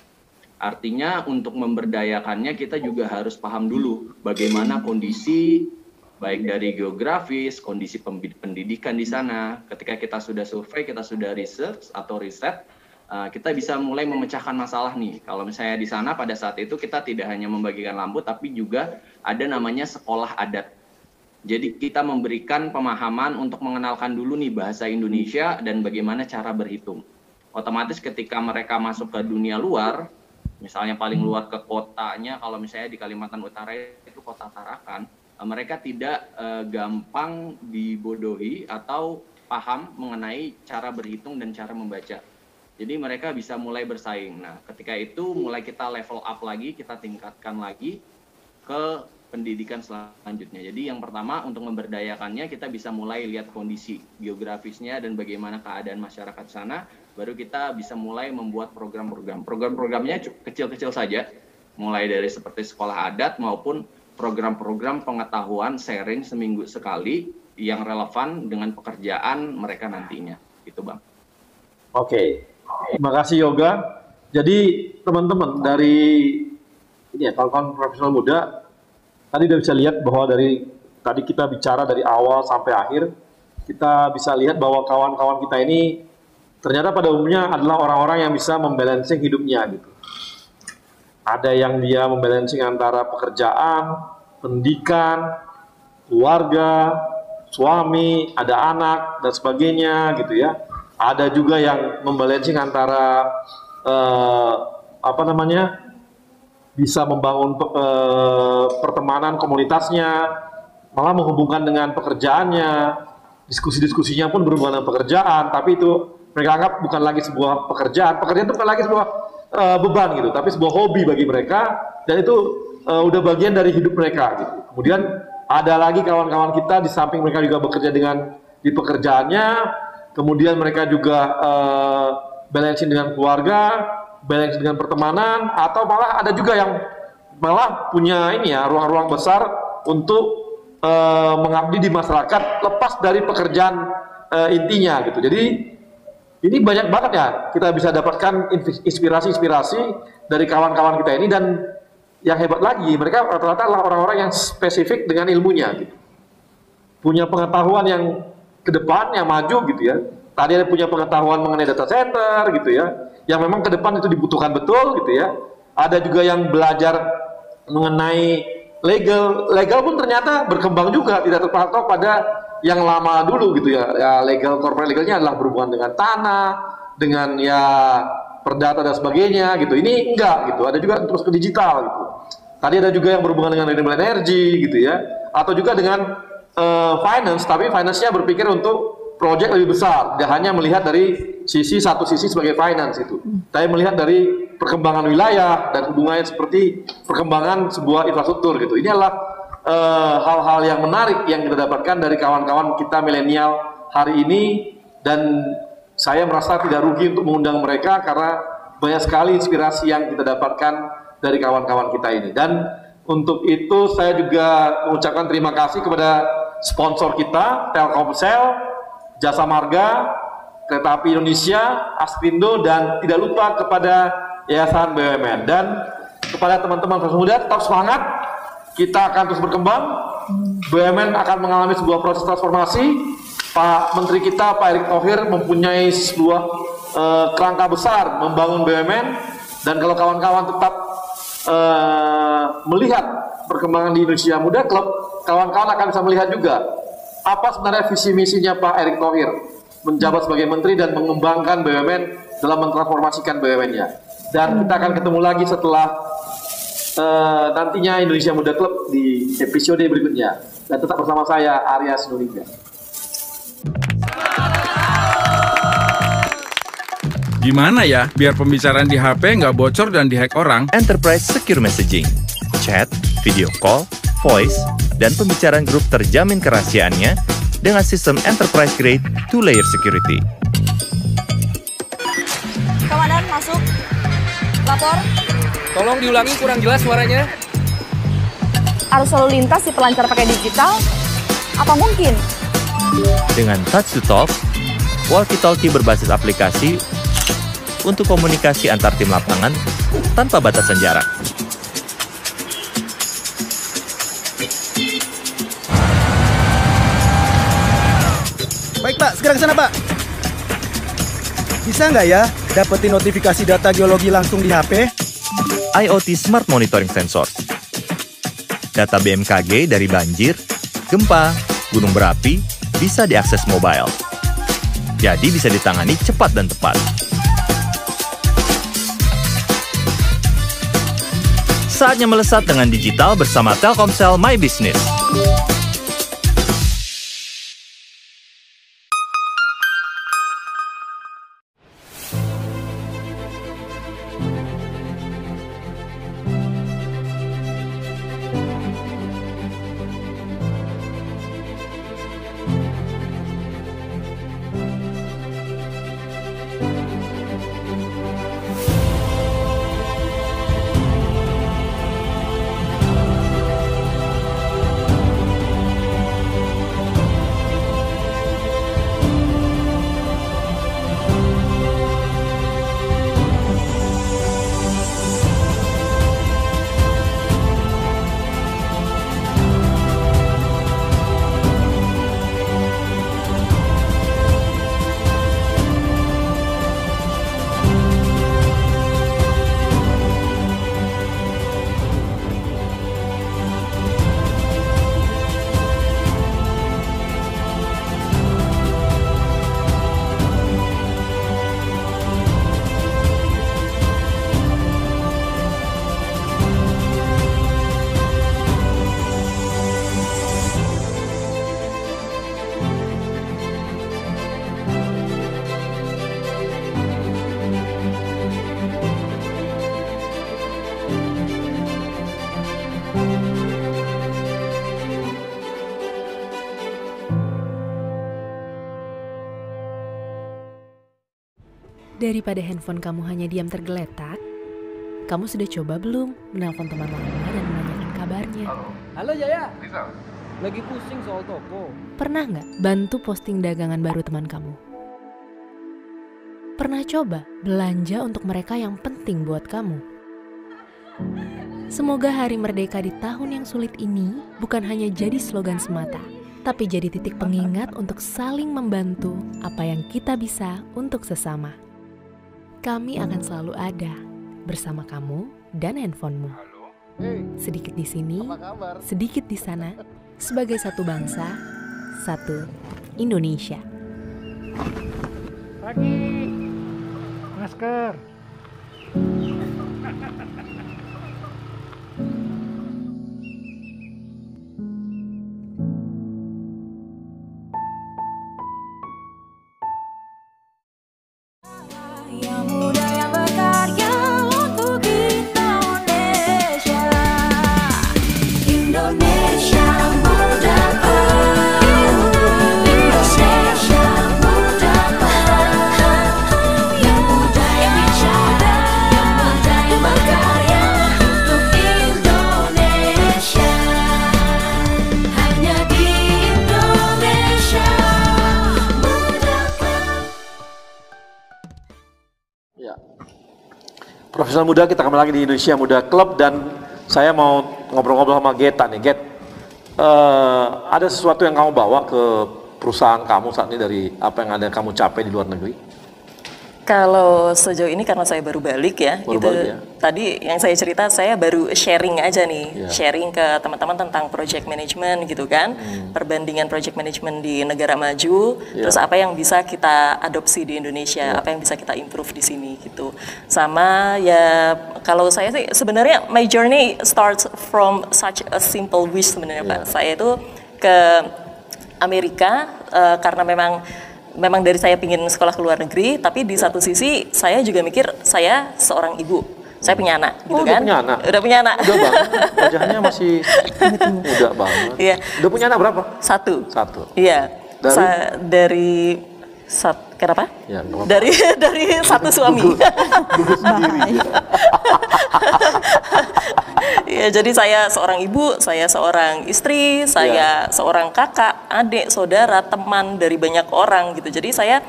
Artinya untuk memberdayakannya kita juga harus paham dulu bagaimana kondisi baik dari geografis, kondisi pendidikan di sana. Ketika kita sudah survei, kita sudah research atau riset, kita bisa mulai memecahkan masalah nih. Kalau misalnya di sana pada saat itu kita tidak hanya membagikan lampu, tapi juga ada namanya sekolah adat. Jadi kita memberikan pemahaman untuk mengenalkan dulu nih bahasa Indonesia dan bagaimana cara berhitung. Otomatis ketika mereka masuk ke dunia luar, misalnya paling luar ke kotanya, kalau misalnya di Kalimantan Utara itu kota Tarakan, mereka tidak gampang dibodohi atau paham mengenai cara berhitung dan cara membaca. Jadi mereka bisa mulai bersaing. Nah, ketika itu mulai kita level up lagi, kita tingkatkan lagi ke pendidikan selanjutnya. Jadi yang pertama untuk memberdayakannya kita bisa mulai lihat kondisi geografisnya dan bagaimana keadaan masyarakat sana, baru kita bisa mulai membuat program-program. Program-programnya kecil-kecil saja, mulai dari seperti sekolah adat maupun program-program pengetahuan sharing seminggu sekali yang relevan dengan pekerjaan mereka nantinya. Gitu Bang. Oke, terima kasih Yoga. Jadi teman-teman dari kawan-kawan profesional muda, tadi udah bisa lihat bahwa dari tadi kita bicara dari awal sampai akhir, kita bisa lihat bahwa kawan-kawan kita ini ternyata pada umumnya adalah orang-orang yang bisa membalancing hidupnya gitu. Ada yang dia membalancing antara pekerjaan, pendidikan, keluarga, suami, ada anak dan sebagainya gitu ya. Ada juga yang membalancing antara bisa membangun pertemanan komunitasnya, malah menghubungkan dengan pekerjaannya, diskusi-diskusinya pun berhubungan dengan pekerjaan, tapi itu mereka anggap bukan lagi sebuah pekerjaan itu bukan lagi sebuah beban gitu, tapi sebuah hobi bagi mereka, dan itu udah bagian dari hidup mereka gitu. Kemudian ada lagi kawan-kawan kita di samping mereka juga bekerja di pekerjaannya, kemudian mereka juga balancing dengan keluarga, balance dengan pertemanan, atau malah ada juga yang malah punya ruang-ruang besar untuk mengabdi di masyarakat lepas dari pekerjaan intinya gitu. Jadi Ini banyak banget ya kita bisa dapatkan inspirasi-inspirasi dari kawan-kawan kita ini, dan yang hebat lagi mereka rata-rata adalah orang-orang yang spesifik dengan ilmunya gitu. Punya pengetahuan yang ke depan, yang maju gitu ya. Tadi ada punya pengetahuan mengenai data center gitu ya, yang memang ke depan itu dibutuhkan betul gitu ya. Ada juga yang belajar mengenai legal pun ternyata berkembang juga, tidak terpatok pada yang lama dulu gitu ya. Ya legal, corporate legalnya adalah berhubungan dengan tanah, dengan ya perdata dan sebagainya gitu. Ini enggak gitu, ada juga terus ke digital gitu. Tadi ada juga yang berhubungan dengan renewable energy gitu ya, atau juga dengan finance, tapi finance-nya berpikir untuk proyek lebih besar, tidak hanya melihat dari satu sisi sebagai finance itu, tapi melihat dari perkembangan wilayah dan hubungannya seperti perkembangan sebuah infrastruktur gitu. Ini adalah hal-hal yang menarik yang kita dapatkan dari kawan-kawan kita milenial hari ini, dan saya merasa tidak rugi untuk mengundang mereka karena banyak sekali inspirasi yang kita dapatkan dari kawan-kawan kita ini. Dan untuk itu saya juga mengucapkan terima kasih kepada sponsor kita, Telkomsel, Jasa Marga, Kereta Api Indonesia, Aspindo, dan tidak lupa kepada Yayasan BUMN. Dan kepada teman-teman Fresh Muda, tetap semangat, kita akan terus berkembang. BUMN akan mengalami sebuah proses transformasi. Pak Menteri kita, Pak Erick Thohir, mempunyai sebuah kerangka besar membangun BUMN, dan kalau kawan-kawan tetap melihat perkembangan di Indonesia Muda Club, kawan-kawan akan bisa melihat juga apa sebenarnya visi misinya Pak Erick Thohir menjabat sebagai menteri dan mengembangkan BUMN dalam mentransformasikan BUMN-nya. Dan kita akan ketemu lagi setelah nantinya Indonesia Muda Club di episode berikutnya. Dan tetap bersama saya, Arya Sinulinga. Gimana ya biar pembicaraan di HP nggak bocor dan dihack orang? Enterprise Secure Messaging, chat, video call, voice, dan pembicaraan grup terjamin kerahasiaannya dengan sistem enterprise grade 2-layer security. Komandan, masuk. Lapor. Tolong diulangi, kurang jelas suaranya. Arus lalu lintas di pelancar pakai digital? Apa mungkin? Dengan Touch to Talk, walkie-talkie berbasis aplikasi untuk komunikasi antar tim lapangan tanpa batasan jarak. Baik Pak, segera ke sana Pak. Bisa nggak ya dapetin notifikasi data geologi langsung di HP? IoT Smart Monitoring Sensor. Data BMKG dari banjir, gempa, gunung berapi bisa diakses mobile. Jadi bisa ditangani cepat dan tepat. Saatnya melesat dengan digital bersama Telkomsel My Business. Daripada handphone kamu hanya diam tergeletak, kamu sudah coba belum menelpon teman lama dan menanyakan kabarnya? Halo Jaya, lagi pusing soal toko. Pernah nggak bantu posting dagangan baru teman kamu? Pernah coba belanja untuk mereka yang penting buat kamu? Semoga Hari Merdeka di tahun yang sulit ini bukan hanya jadi slogan semata, tapi jadi titik pengingat untuk saling membantu apa yang kita bisa untuk sesama. Kami akan selalu ada bersama kamu dan handphonemu. Sedikit di sini, sedikit di sana, sebagai satu bangsa, satu Indonesia. Pagi, masker. Yang muda yang berkarya untuk Indonesia. Indonesia muda. Indonesia muda. Yang muda yang bicara, yang muda yang berkarya untuk Indonesia. Hanya di Indonesia muda. Ya. Profesional muda, kita kembali lagi di Indonesia Muda Club dan saya mau ngobrol-ngobrol sama Geta nih. Get, ada sesuatu yang kamu bawa ke perusahaan kamu saat ini dari apa yang ada kamu capai di luar negeri? Kalau sejauh ini karena saya baru balik ya, Baru itu balik ya. tadi yang saya cerita saya baru sharing aja nih, Iya. sharing ke teman-teman tentang project management gitu kan, perbandingan project management di negara maju, Iya. terus apa yang bisa kita adopsi di Indonesia, apa yang bisa kita improve di sini gitu. Sama ya kalau saya sih sebenarnya my journey starts from such a simple wish sebenarnya Pak. Saya itu ke Amerika karena memang dari saya pingin sekolah ke luar negeri, tapi di satu sisi saya juga mikir saya seorang ibu, saya punya anak, gitu kan? Udah punya anak? Udah punya anak. Udah banget, wajahnya masih muda banget. Iya. Udah punya anak berapa? Satu. Dari? Iya. Kenapa? Ya, nggak apa-apa. Dari satu suami. Gugus sendiri. Ya, jadi saya seorang ibu, saya seorang istri, saya seorang kakak, adik, saudara, teman dari banyak orang gitu. Jadi saya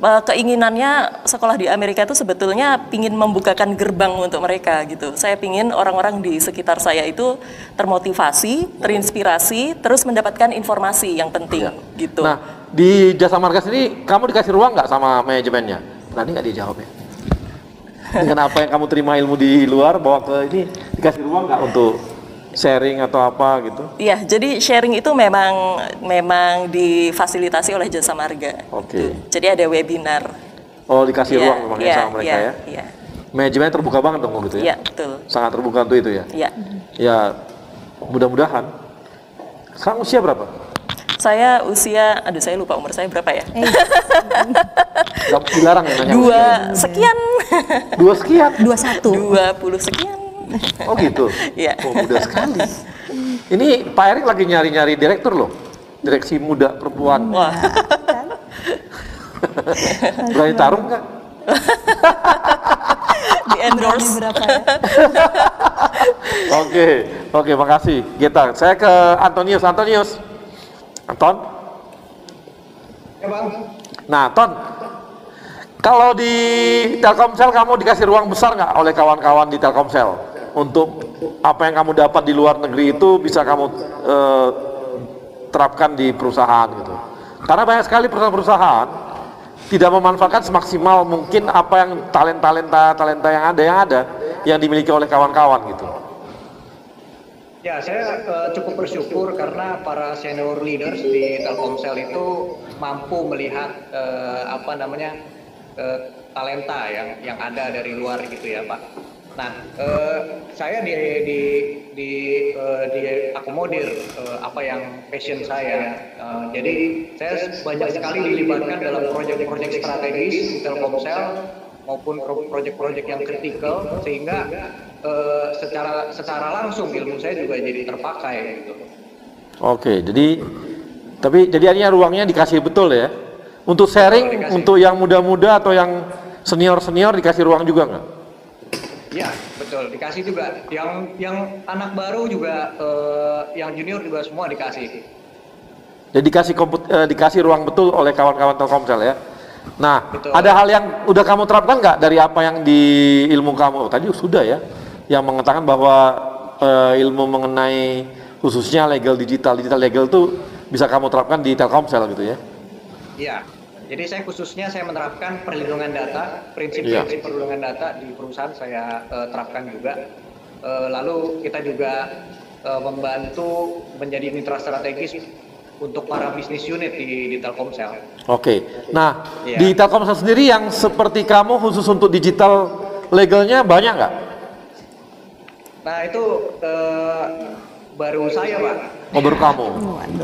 keinginannya sekolah di Amerika itu sebetulnya pingin membukakan gerbang untuk mereka gitu. Saya pingin orang-orang di sekitar saya itu termotivasi, terinspirasi, terus mendapatkan informasi yang penting gitu. Nah, di Jasa Marga sini kamu dikasih ruang nggak sama manajemennya? Nanti nggak dijawab ya. Dengan apa yang kamu terima ilmu di luar, bawa ke ini, dikasih ruang nggak untuk sharing atau apa gitu? Iya, jadi sharing itu memang difasilitasi oleh Jasa Marga. Oke. Jadi ada webinar. Oh, dikasih ruang memang sama mereka ya? Iya. Manajemennya terbuka banget dong gitu ya? Iya, betul. Sangat terbuka untuk itu ya? Iya. Ya, mudah-mudahan. Sekarang usia berapa? Saya usia, saya lupa umur saya berapa ya? Gak dilarang ya nanya? 2 sekian. 2 sekian? 20 sekian. Oh gitu? Iya. Oh, muda sekali. Ini Pak Erik lagi nyari-nyari direktur loh. Direksi muda perempuan. Wah. Berani tarung nggak? Di endorse. Oke, makasih. Geta, saya ke Antonius. Anton? Ya Bang. Nah, Ton, kalau di Telkomsel kamu dikasih ruang besar nggak oleh kawan-kawan di Telkomsel untuk apa yang kamu dapat di luar negeri itu bisa kamu terapkan di perusahaan gitu? Karena banyak sekali perusahaan-perusahaan tidak memanfaatkan semaksimal mungkin apa yang talenta yang dimiliki oleh kawan-kawan gitu. Ya, saya cukup bersyukur karena para senior leaders di Telkomsel itu mampu melihat talenta yang ada dari luar gitu ya, Pak. Nah, saya diakomodir apa yang passion saya. Jadi saya banyak sekali dilibatkan dalam proyek-proyek strategis di Telkomsel maupun proyek-proyek yang kritikal sehingga secara langsung ilmu saya juga jadi terpakai gitu. Oke, jadi artinya ruangnya dikasih betul ya. Untuk sharing, untuk yang muda-muda atau yang senior-senior dikasih ruang juga nggak? Ya, betul, dikasih juga. Yang anak baru juga, yang junior juga semua dikasih. Jadi dikasih ruang betul oleh kawan-kawan Telkomsel ya. Nah, Betul. ada hal yang udah kamu terapkan nggak dari apa yang di ilmu kamu? Tadi sudah ya, yang mengatakan bahwa ilmu mengenai khususnya legal digital legal tuh bisa kamu terapkan di Telkomsel gitu ya? Iya. Jadi saya menerapkan perlindungan data, prinsip-prinsip perlindungan data di perusahaan saya terapkan juga. Lalu kita juga membantu menjadi mitra strategis untuk para bisnis unit di Telkomsel. Oke. Nah, di Telkomsel sendiri yang seperti kamu khusus untuk digital legalnya banyak nggak? Nah itu baru saya, Pak. Oh, baru kamu.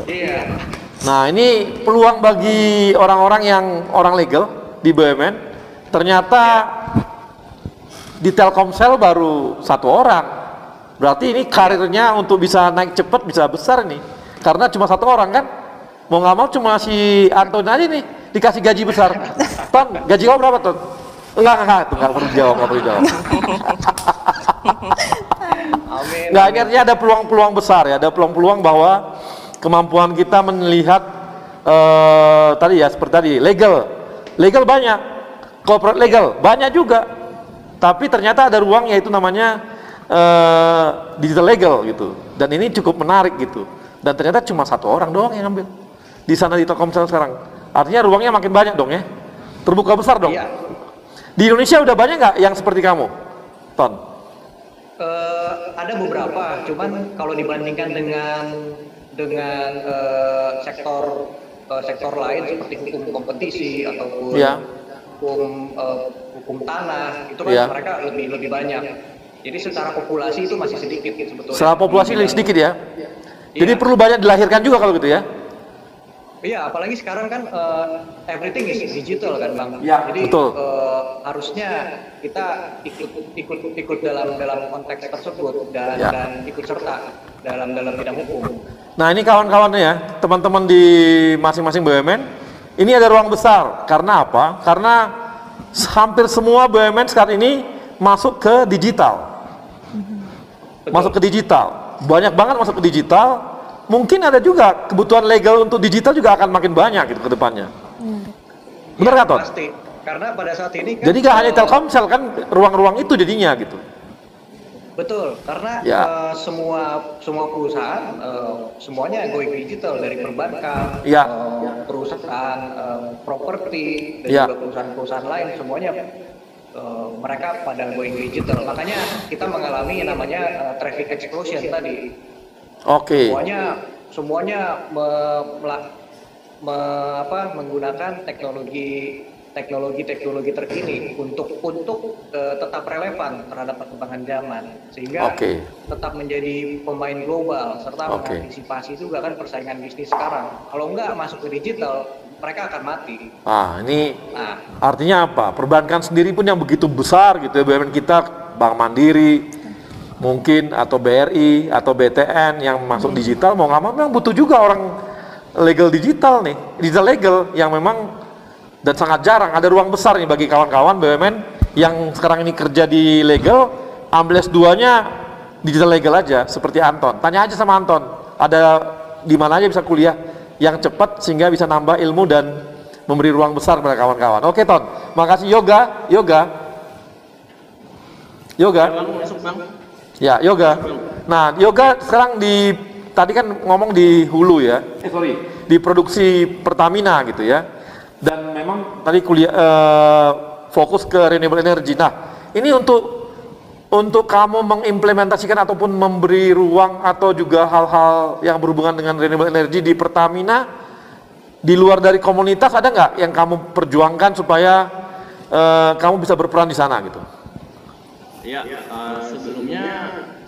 Iya. Nah, ini peluang bagi orang-orang yang orang legal di BUMN. Ternyata di Telkomsel baru 1 orang. Berarti ini karirnya untuk bisa naik cepat, bisa besar nih. Karena cuma 1 orang kan. Mau nggak mau cuma si Anton aja nih dikasih gaji besar. Ton, gaji kamu berapa, Ton? Enggak, nggak perlu jawab. Amin. Nggak, ini artinya ada peluang-peluang besar ya, ada peluang-peluang bahwa kemampuan kita melihat tadi ya seperti tadi legal banyak, corporate legal banyak juga, tapi ternyata ada ruang yaitu namanya digital legal gitu, dan ini cukup menarik gitu, dan ternyata cuma 1 orang doang yang ngambil di sana di Telkomsel sekarang, artinya ruangnya makin banyak dong ya, terbuka besar dong. Iya. Di Indonesia udah banyak nggak yang seperti kamu, Ton? Ada beberapa, cuman kalau dibandingkan dengan sektor lain seperti hukum kompetisi ataupun hukum tanah itu kan mereka lebih banyak. Jadi secara populasi itu masih sedikit sebetulnya. Secara populasi lebih sedikit ya. Jadi perlu banyak dilahirkan juga kalau gitu ya. Iya, apalagi sekarang kan everything is digital kan, Bang. Ya, jadi betul. Harusnya kita ikut dalam konteks tersebut dan ikut serta dalam bidang hukum. Nah, ini kawan-kawan ya, teman-teman di masing-masing BUMN, ini ada ruang besar. Karena apa? Karena hampir semua BUMN saat ini masuk ke digital. Masuk ke digital. Banyak banget masuk ke digital. Mungkin ada juga kebutuhan legal untuk digital juga akan makin banyak gitu ke depannya. Benar nggak, Ton? Pasti. Karena pada saat ini kan jadi nggak hanya Telkomsel kan ruang-ruang itu jadinya gitu. Betul, karena semua perusahaan semuanya going digital, dari perbankan, perusahaan properti dan juga perusahaan-perusahaan lain semuanya mereka pada going digital. Makanya kita mengalami namanya traffic explosion tadi. Oke. Semuanya menggunakan teknologi terkini untuk tetap relevan terhadap perkembangan zaman, sehingga tetap menjadi pemain global serta mengantisipasi juga kan persaingan bisnis sekarang. Kalau enggak masuk ke digital, mereka akan mati. Ini artinya apa? Perbankan sendiri pun yang begitu besar gitu ya, BUMN kita, Bank Mandiri mungkin atau BRI atau BTN yang masuk digital, mau nggak mau memang butuh juga orang legal digital nih, digital legal yang memang, dan sangat jarang, ada ruang besar nih bagi kawan-kawan BUMN yang sekarang ini kerja di legal, ambil S2-nya digital legal aja, seperti Anton. Tanya aja sama Anton, ada di mana aja bisa kuliah yang cepat sehingga bisa nambah ilmu dan memberi ruang besar pada kawan-kawan. Oke, Ton, makasih. Yoga. Ya, Yoga. Nah, Yoga sekarang tadi kan ngomong di hulu ya. Di produksi Pertamina gitu ya. Dan memang tadi kuliah fokus ke renewable energy. Nah, ini untuk kamu mengimplementasikan ataupun memberi ruang atau juga hal-hal yang berhubungan dengan renewable energy di Pertamina, di luar dari komunitas ada nggak yang kamu perjuangkan supaya kamu bisa berperan di sana gitu? Ya, sebelumnya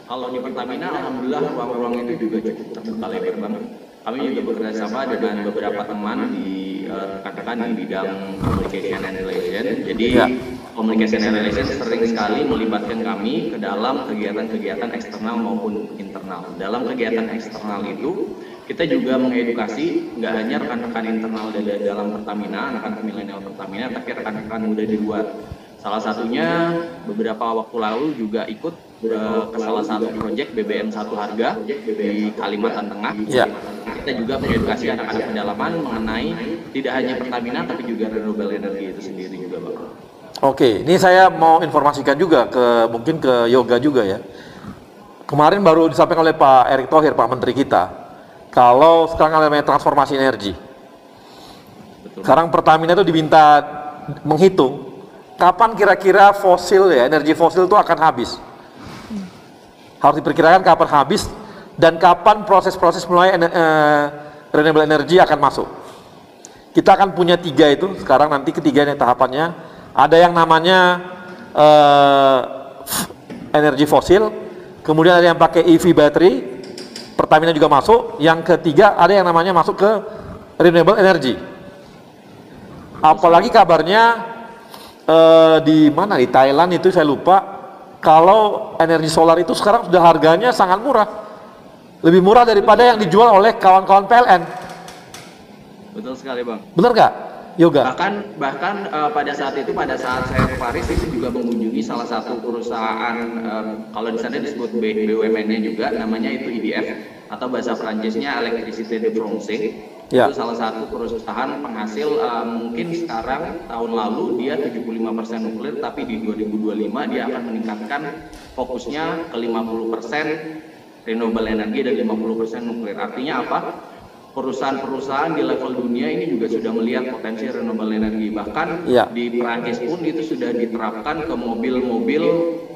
kalau di Pertamina, alhamdulillah ruang-ruang itu juga cukup terbuka lebar banget. Kami juga bekerja sama dengan beberapa teman di rekan-rekan di bidang communication and relation. Jadi communication and relation sering sekali melibatkan kami ke dalam kegiatan-kegiatan eksternal maupun internal. Dalam kegiatan eksternal itu kita juga mengedukasi nggak hanya rekan-rekan internal dari dalam Pertamina, rekan-rekan milenial Pertamina, tapi rekan-rekan muda di luar. Salah satunya beberapa waktu lalu juga ikut ke salah satu proyek BBM satu harga di Kalimantan Tengah. Kita juga mengedukasi anak-anak pedalaman mengenai tidak hanya Pertamina tapi juga renewable energy itu sendiri juga, Bang. Oke, ini saya mau informasikan juga mungkin ke Yoga juga ya. Kemarin baru disampaikan oleh Pak Erick Thohir, Pak Menteri kita, kalau sekarang ada transformasi energi. Sekarang Pertamina itu diminta menghitung kapan kira-kira energi fosil itu akan habis. Harus diperkirakan kapan habis dan kapan proses-proses mulai renewable energy akan masuk. Kita akan punya 3 itu sekarang, nanti ketiganya tahapannya ada yang namanya energi fosil, kemudian ada yang pakai EV battery, Pertamina juga masuk. Yang ketiga ada yang namanya masuk ke renewable energy. Apalagi kabarnya di mana, di Thailand itu saya lupa, kalau energi solar itu sekarang sudah harganya sangat murah, lebih murah daripada yang dijual oleh kawan-kawan PLN. Betul sekali, Bang. Benar nggak, Yoga? Bahkan pada saat saya ke Paris itu juga mengunjungi salah satu perusahaan, kalau di sana disebut BUMN-nya juga, namanya itu EDF atau bahasa Perancisnya Electricité de France. Itu salah satu perusahaan penghasil, mungkin sekarang tahun lalu dia 75% nuklir, tapi di 2025 dia akan meningkatkan fokusnya ke 50% renewable energy dan 50% nuklir. Artinya apa? Perusahaan-perusahaan di level dunia ini juga sudah melihat potensi renewable energy. Bahkan di Perancis pun itu sudah diterapkan ke mobil-mobil.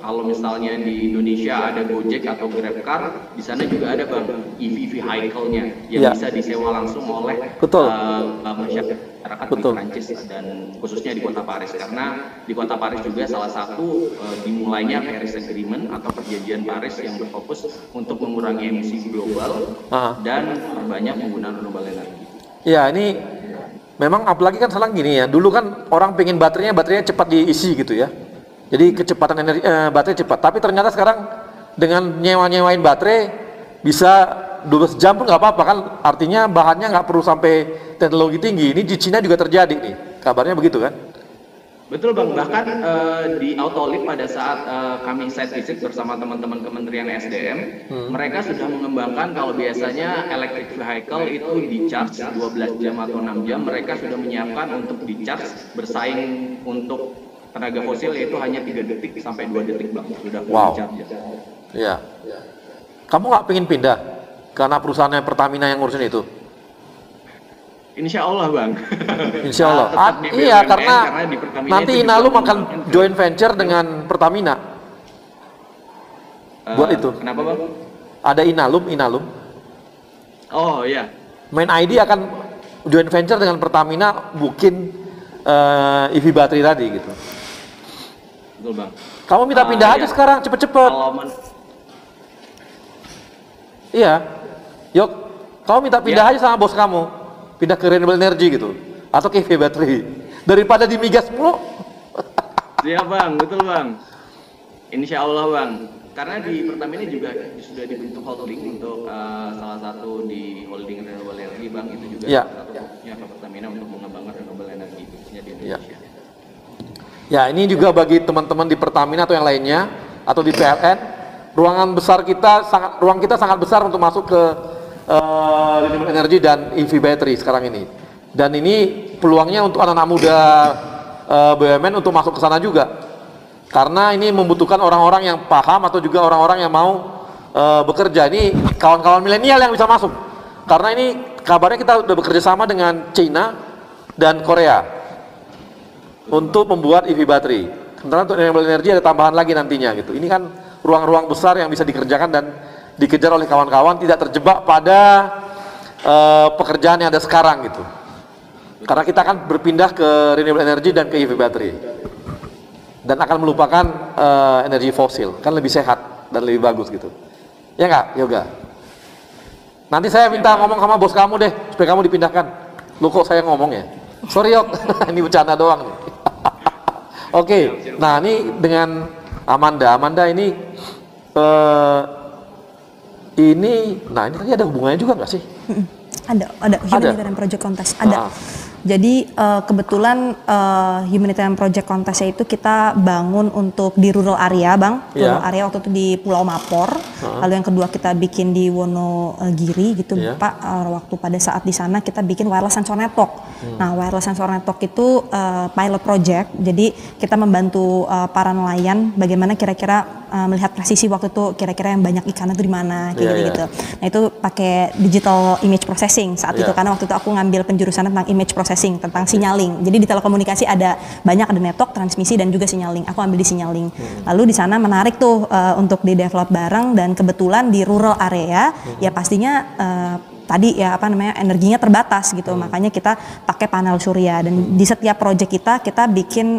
Kalau misalnya di Indonesia ada Gojek atau GrabCar, di sana juga ada, Bang, EV vehicle-nya yang bisa disewa langsung oleh masyarakat di Perancis dan khususnya di Kota Paris. Karena di Kota Paris juga salah satu dimulainya Paris Agreement atau perjanjian Paris yang berfokus untuk mengurangi emisi global dan perbanyak penggunaan renewable energy. Ya, ini memang apalagi kan sekarang gini ya. Dulu kan orang pengen baterainya cepat diisi gitu ya. Jadi kecepatan energi baterai cepat. Tapi ternyata sekarang dengan nyewain baterai bisa 12 jam pun nggak apa-apa kan. Artinya bahannya nggak perlu sampai teknologi tinggi. Ini di Cina juga terjadi nih. Kabarnya begitu kan? Betul, Bang. Bahkan di Autoliv pada saat kami site visit bersama teman-teman Kementerian SDM, mereka sudah mengembangkan kalau biasanya electric vehicle itu di charge 12 jam atau 6 jam, mereka sudah menyiapkan untuk di charge bersaing untuk tenaga fosil yaitu hanya 3 detik sampai 2 detik, Bang. Sudah di charge. Ya. Kamu nggak pengen pindah karena perusahaannya Pertamina yang ngurusin itu? Insya Allah, Bang. Insya Allah. Iya, karena nanti Inalum akan joint venture dengan Pertamina. Buat itu. Kenapa, Bang? Ada Inalum. Oh iya. Main ID akan joint venture dengan Pertamina bikin EV battery tadi gitu. Betul, Bang. Kamu minta pindah aja sekarang, cepet-cepet. Iya. Yok, kamu minta pindah aja sama bos kamu. Pindah ke renewable energy gitu. Atau ke EV battery. Daripada di migas mulu. Iya, Bang. Betul, Bang. Insya Allah, Bang. Karena di Pertamina juga sudah dibentuk holding untuk salah satu di holding renewable energy, Bang. Itu juga salah satu fokusnya ke Pertamina untuk mengembangkan renewable energy khususnya di Indonesia. Ya, ini juga bagi teman-teman di Pertamina atau yang lainnya atau di PLN, ruang kita sangat besar untuk masuk ke renewable energy dan EV battery sekarang ini. Dan ini peluangnya untuk anak-anak muda BUMN untuk masuk ke sana juga. Karena ini membutuhkan orang-orang yang paham atau juga orang-orang yang mau bekerja. Ini kawan-kawan milenial yang bisa masuk. Karena ini kabarnya kita sudah bekerja sama dengan China dan Korea untuk membuat EV battery. Sementara untuk renewable energy ada tambahan lagi nantinya gitu. Ini kan ruang-ruang besar yang bisa dikerjakan dan dikejar oleh kawan-kawan, tidak terjebak pada pekerjaan yang ada sekarang gitu. Karena kita akan berpindah ke renewable energy dan ke EV battery. Dan akan melupakan energi fosil, kan lebih sehat dan lebih bagus gitu. Ya nggak, Yoga? Nanti saya minta ngomong sama bos kamu deh, supaya kamu dipindahkan. Lu kok saya ngomong ya? Sorry, Yok, ini bercanda doang nih. Oke, nah ini dengan Amanda ini Ada humanity dan project kontes. Ada. Jadi kebetulan Humanitarian Project Contest itu kita bangun untuk di rural area, Bang. Rural area waktu itu di Pulau Mapor. Lalu yang kedua kita bikin di Wonogiri gitu, Pak. Waktu pada saat di sana kita bikin wireless sensor network. Nah, wireless sensor network itu pilot project. Jadi kita membantu para nelayan bagaimana kira-kira melihat presisi waktu itu kira-kira yang banyak ikan itu di mana gitu. Nah, itu pakai digital image processing saat itu karena waktu itu aku ngambil penjurusan tentang image processing, tentang signaling. Jadi di telekomunikasi ada network, transmisi dan juga signaling. Aku ambil di signaling. Lalu di sana menarik tuh untuk di develop bareng dan kebetulan di rural area ya pastinya tadi ya energinya terbatas gitu, makanya kita pakai panel surya dan di setiap proyek kita bikin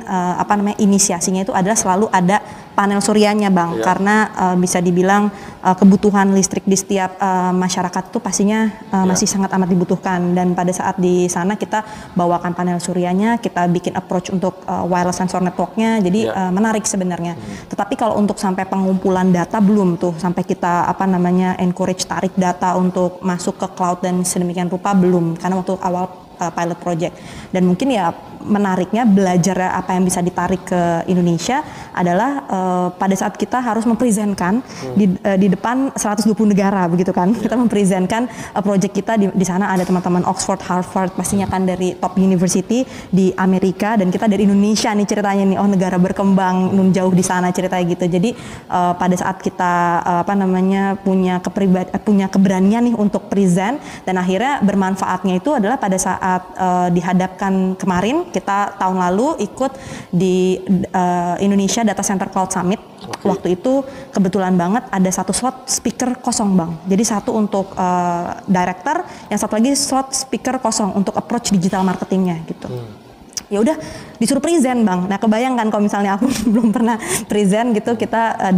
inisiasinya itu adalah selalu ada panel suryanya, Bang, karena bisa dibilang kebutuhan listrik di setiap masyarakat itu pastinya masih sangat amat dibutuhkan, dan pada saat di sana kita bawakan panel suryanya, kita bikin approach untuk wireless sensor networknya, jadi menarik sebenarnya. Tetapi kalau untuk sampai pengumpulan data belum tuh, sampai kita encourage tarik data untuk masuk ke cloud dan sedemikian rupa belum, karena waktu awal pilot project. Dan mungkin ya menariknya belajar apa yang bisa ditarik ke Indonesia adalah pada saat kita harus mempresentkan di depan 120 negara begitu kan. Kita mempresentkan project kita di sana ada teman-teman Oxford, Harvard, pastinya kan dari top university di Amerika, dan kita dari Indonesia nih ceritanya nih, negara berkembang nun jauh di sana ceritanya gitu. Jadi pada saat kita punya keberanian nih untuk present, dan akhirnya bermanfaatnya itu adalah pada saat dihadapkan kemarin, kita tahun lalu ikut di Indonesia Data Center Cloud Summit. Waktu itu kebetulan banget ada satu slot speaker kosong, Bang. Jadi satu untuk director, yang satu lagi slot speaker kosong untuk approach digital marketingnya gitu. Ya udah disuruh present, Bang. Nah, kebayangkan kalau misalnya aku belum pernah present gitu, kita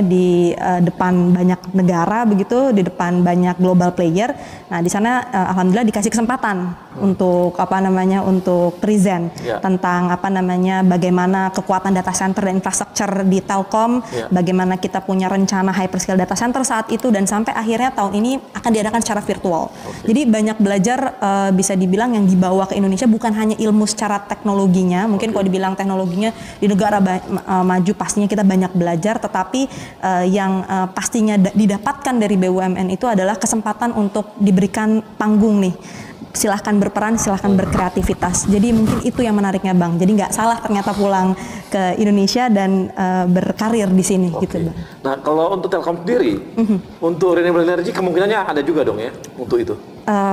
di depan banyak negara begitu, di depan banyak global player. Nah, di sana alhamdulillah dikasih kesempatan untuk untuk present tentang bagaimana kekuatan data center dan infrastruktur di Telkom, bagaimana kita punya rencana hyperscale data center saat itu, dan sampai akhirnya tahun ini akan diadakan secara virtual. Jadi banyak belajar, bisa dibilang yang dibawa ke Indonesia bukan hanya ilmu secara teknologinya, mungkin kalau dibilang teknologinya di negara maju pastinya kita banyak belajar, tetapi yang pastinya didapatkan dari BUMN itu adalah kesempatan untuk diberikan panggung nih. Silahkan berperan, silahkan berkreativitas. Jadi mungkin itu yang menariknya, Bang. Jadi nggak salah ternyata pulang ke Indonesia dan berkarir di sini gitu, Bang. Nah, kalau untuk Telkom sendiri, untuk renewable energy kemungkinannya ada juga dong ya untuk itu?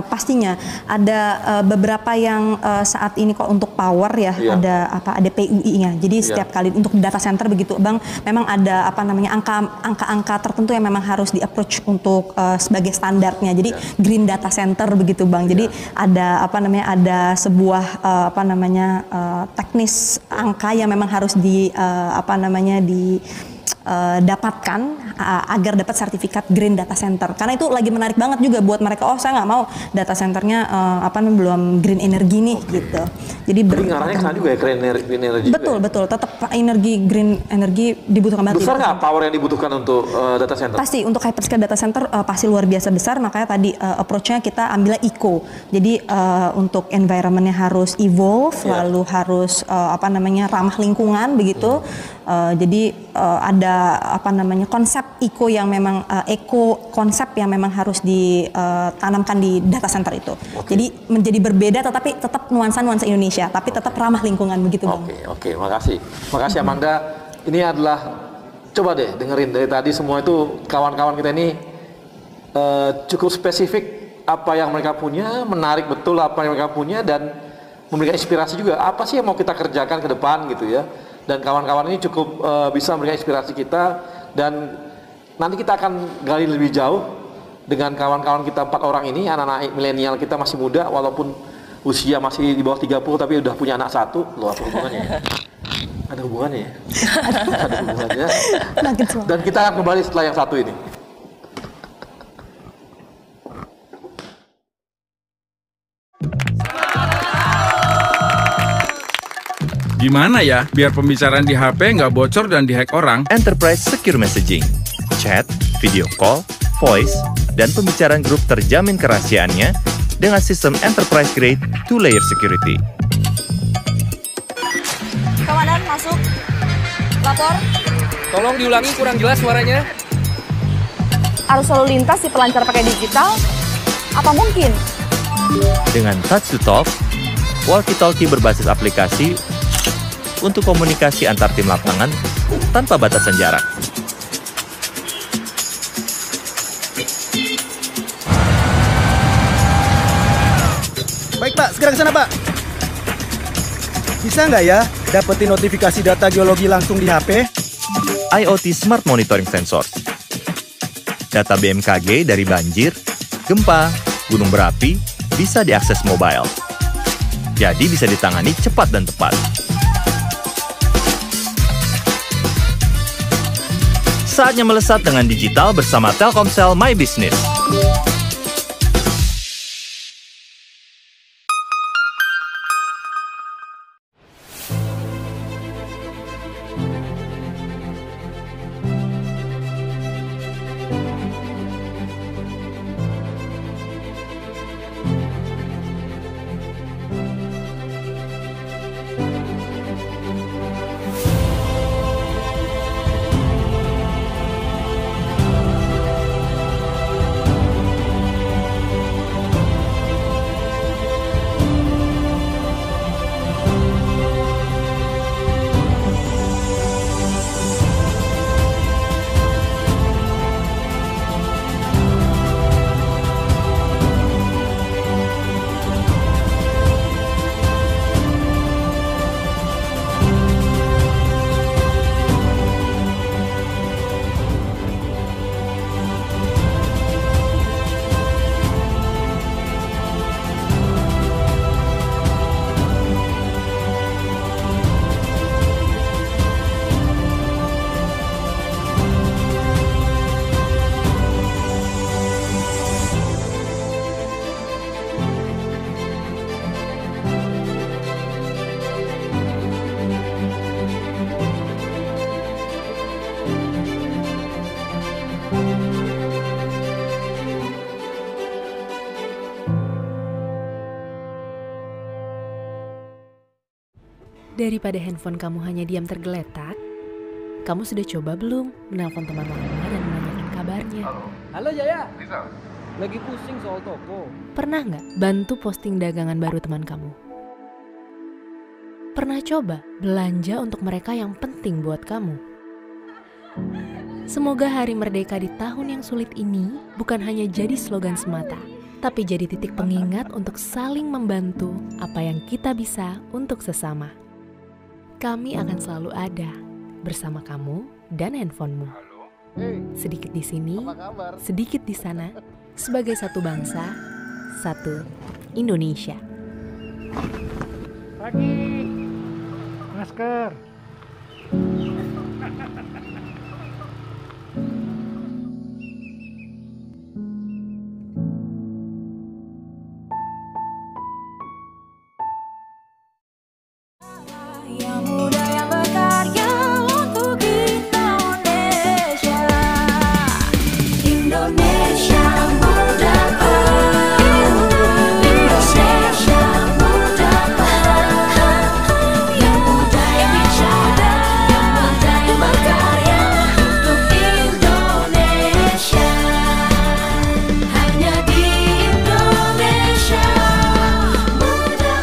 Pastinya ada beberapa yang saat ini kok untuk power ada PUI-nya. Jadi setiap kali untuk data center begitu, Bang, memang ada angka-angka tertentu yang memang harus di-approach untuk sebagai standarnya. Jadi green data center begitu, Bang. Jadi ada ada sebuah teknis angka yang memang harus dapatkan agar dapat sertifikat green data center, karena itu lagi menarik banget juga buat mereka. Saya nggak mau data centernya belum green energi nih gitu. Jadi ngarahnya ke sana juga ya, green energy. Betul, tetap green energi dibutuhkan banget. Besar nggak power yang dibutuhkan untuk data center? Pasti untuk hyperscale data center pasti luar biasa besar, makanya tadi approach-nya kita ambil eco. Jadi untuk environment-nya harus evolve, lalu harus ramah lingkungan begitu. Jadi ada konsep eco yang memang konsep yang memang harus ditanamkan di data center itu. Jadi menjadi berbeda, tetapi tetap nuansa Indonesia, tapi tetap ramah lingkungan begitu, Bang. Oke, makasih Amanda. Ini adalah, coba deh dengerin dari tadi semua itu kawan-kawan kita ini cukup spesifik apa yang mereka punya, menarik betul apa yang mereka punya, dan memberikan inspirasi juga apa sih yang mau kita kerjakan ke depan gitu ya. Dan kawan-kawan ini cukup bisa memberikan inspirasi kita, dan nanti kita akan gali lebih jauh dengan kawan-kawan kita 4 orang ini, anak-anak milenial kita masih muda walaupun usia masih di bawah 30 tapi udah punya anak 1. Loh, apa hubungannya ya? Ada hubungannya ya? Ada hubungannya. Dan kita akan kembali setelah yang satu ini. Gimana ya biar pembicaraan di HP nggak bocor dan dihack orang? Enterprise Secure Messaging, chat, video call, voice, dan pembicaraan grup terjamin kerahasiaannya dengan sistem enterprise grade 2-layer security. Komandan, masuk. Lapor. Tolong diulangi, kurang jelas suaranya. Arus lalu lintas di pelancar pakai digital? Apa mungkin? Dengan touch to talk, walkie-talkie berbasis aplikasi untuk komunikasi antar tim lapangan tanpa batasan jarak. Baik Pak, segera ke sana Pak. Bisa nggak ya dapetin notifikasi data geologi langsung di HP? IoT Smart Monitoring Sensors. Data BMKG dari banjir, gempa, gunung berapi bisa diakses mobile. Jadi bisa ditangani cepat dan tepat. Saatnya melesat dengan digital bersama Telkomsel My Business. Daripada handphone kamu hanya diam tergeletak, kamu sudah coba belum menelpon teman lama dan menanyakan kabarnya? Halo Jaya. Lagi pusing soal toko. Pernah nggak bantu posting dagangan baru teman kamu? Pernah coba belanja untuk mereka yang penting buat kamu? Semoga Hari Merdeka di tahun yang sulit ini bukan hanya jadi slogan semata, tapi jadi titik pengingat untuk saling membantu apa yang kita bisa untuk sesama. Kami akan selalu ada bersama kamu dan handphonemu. Sedikit di sini, sedikit di sana, sebagai satu bangsa, satu Indonesia. Pagi, masker. Yang muda yang berkarya untuk Indonesia. Indonesia muda. Indonesia muda. Yang muda yang bicara, yang muda yang berkarya untuk Indonesia. Hanya di Indonesia muda.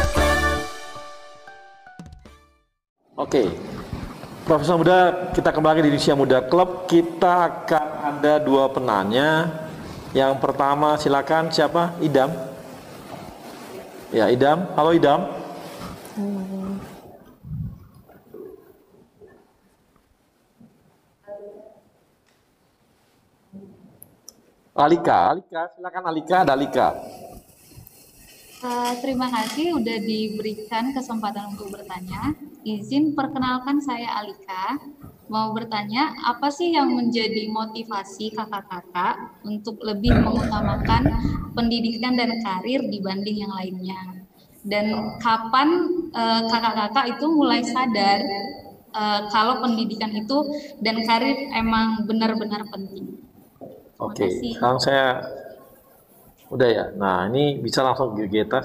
Oke, Profesor Muda, kita kembali di Indonesia Muda Club. Kita akan ada dua penanya. Yang pertama silakan, siapa? Idam. Ya, Idam. Halo Idam. Alika, silakan Alika, ada Alika. Terima kasih udah diberikan kesempatan untuk bertanya. Izin perkenalkan saya Alika. Mau bertanya, apa sih yang menjadi motivasi kakak-kakak untuk lebih mengutamakan pendidikan dan karir dibanding yang lainnya? Dan kapan kakak-kakak itu mulai sadar kalau pendidikan itu dan karir emang benar-benar penting? Oke, sekarang saya Udah ya. Nah, ini bisa langsung Geta.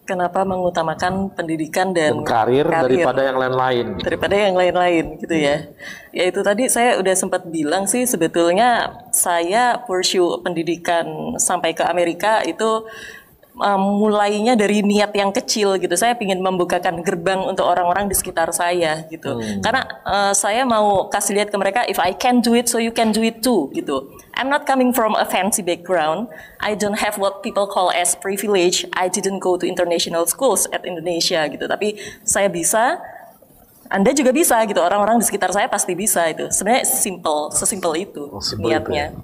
Kenapa mengutamakan pendidikan dan karir daripada yang lain-lain? Daripada yang lain-lain gitu ya. Ya itu tadi saya udah sempat bilang sih, sebetulnya saya pursue pendidikan sampai ke Amerika itu mulainya dari niat yang kecil gitu. Saya ingin membukakan gerbang untuk orang-orang di sekitar saya gitu. Karena saya mau kasih lihat ke mereka, if I can do it, so you can do it too gitu. I'm not coming from a fancy background. I don't have what people call as privilege. I didn't go to international schools at Indonesia gitu. Tapi saya bisa, Anda juga bisa gitu. Orang-orang di sekitar saya pasti bisa itu. Sebenarnya sesimpel itu niatnya.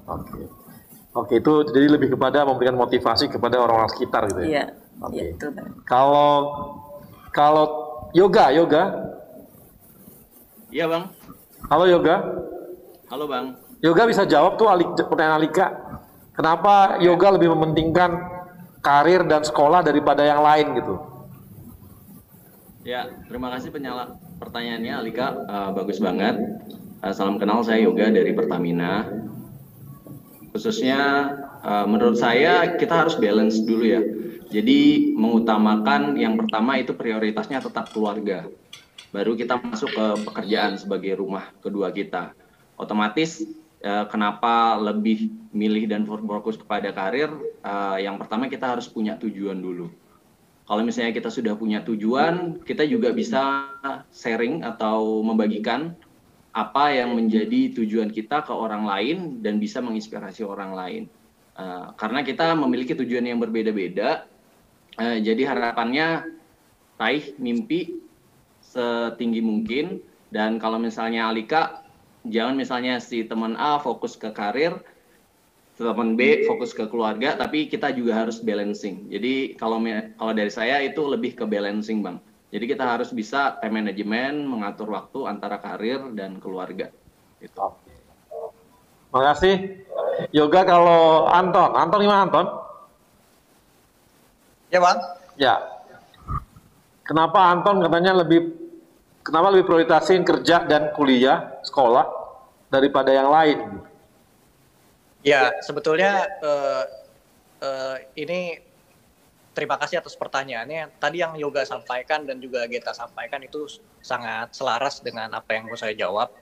Oke, itu jadi lebih kepada memberikan motivasi kepada orang-orang sekitar gitu ya. Iya. Oke. Iya, itu. Kalau yoga. Iya, Bang. Halo Yoga. Halo, Bang. Yoga bisa jawab tuh pertanyaan Alika. Kenapa yoga lebih mementingkan karir dan sekolah daripada yang lain gitu? Ya, terima kasih pertanyaannya Alika. Bagus banget. Salam kenal, saya Yoga dari Pertamina. Khususnya menurut saya kita harus balance dulu ya. Jadi mengutamakan yang pertama itu prioritasnya tetap keluarga. Baru kita masuk ke pekerjaan sebagai rumah kedua kita. Otomatis kenapa lebih milih dan fokus kepada karir? Yang pertama kita harus punya tujuan dulu. Kalau misalnya kita sudah punya tujuan, kita juga bisa sharing atau membagikan apa yang menjadi tujuan kita ke orang lain dan bisa menginspirasi orang lain. Karena kita memiliki tujuan yang berbeda-beda, jadi harapannya raih mimpi setinggi mungkin. Dan kalau misalnya Alika, jangan misalnya si teman A fokus ke karir, teman B fokus ke keluarga, tapi kita juga harus balancing. Jadi kalau dari saya itu lebih ke balancing, Bang. Jadi kita harus bisa time management, mengatur waktu antara karir dan keluarga. Gitu. Makasih. Yoga, kalau Anton gimana Anton? Ya Bang. Ya. Kenapa Anton katanya lebih prioritasin kerja dan kuliah, sekolah daripada yang lain? Ya, sebetulnya ini terima kasih atas pertanyaannya. Tadi yang Yoga sampaikan dan juga Geta sampaikan itu sangat selaras dengan apa yang mau saya jawab.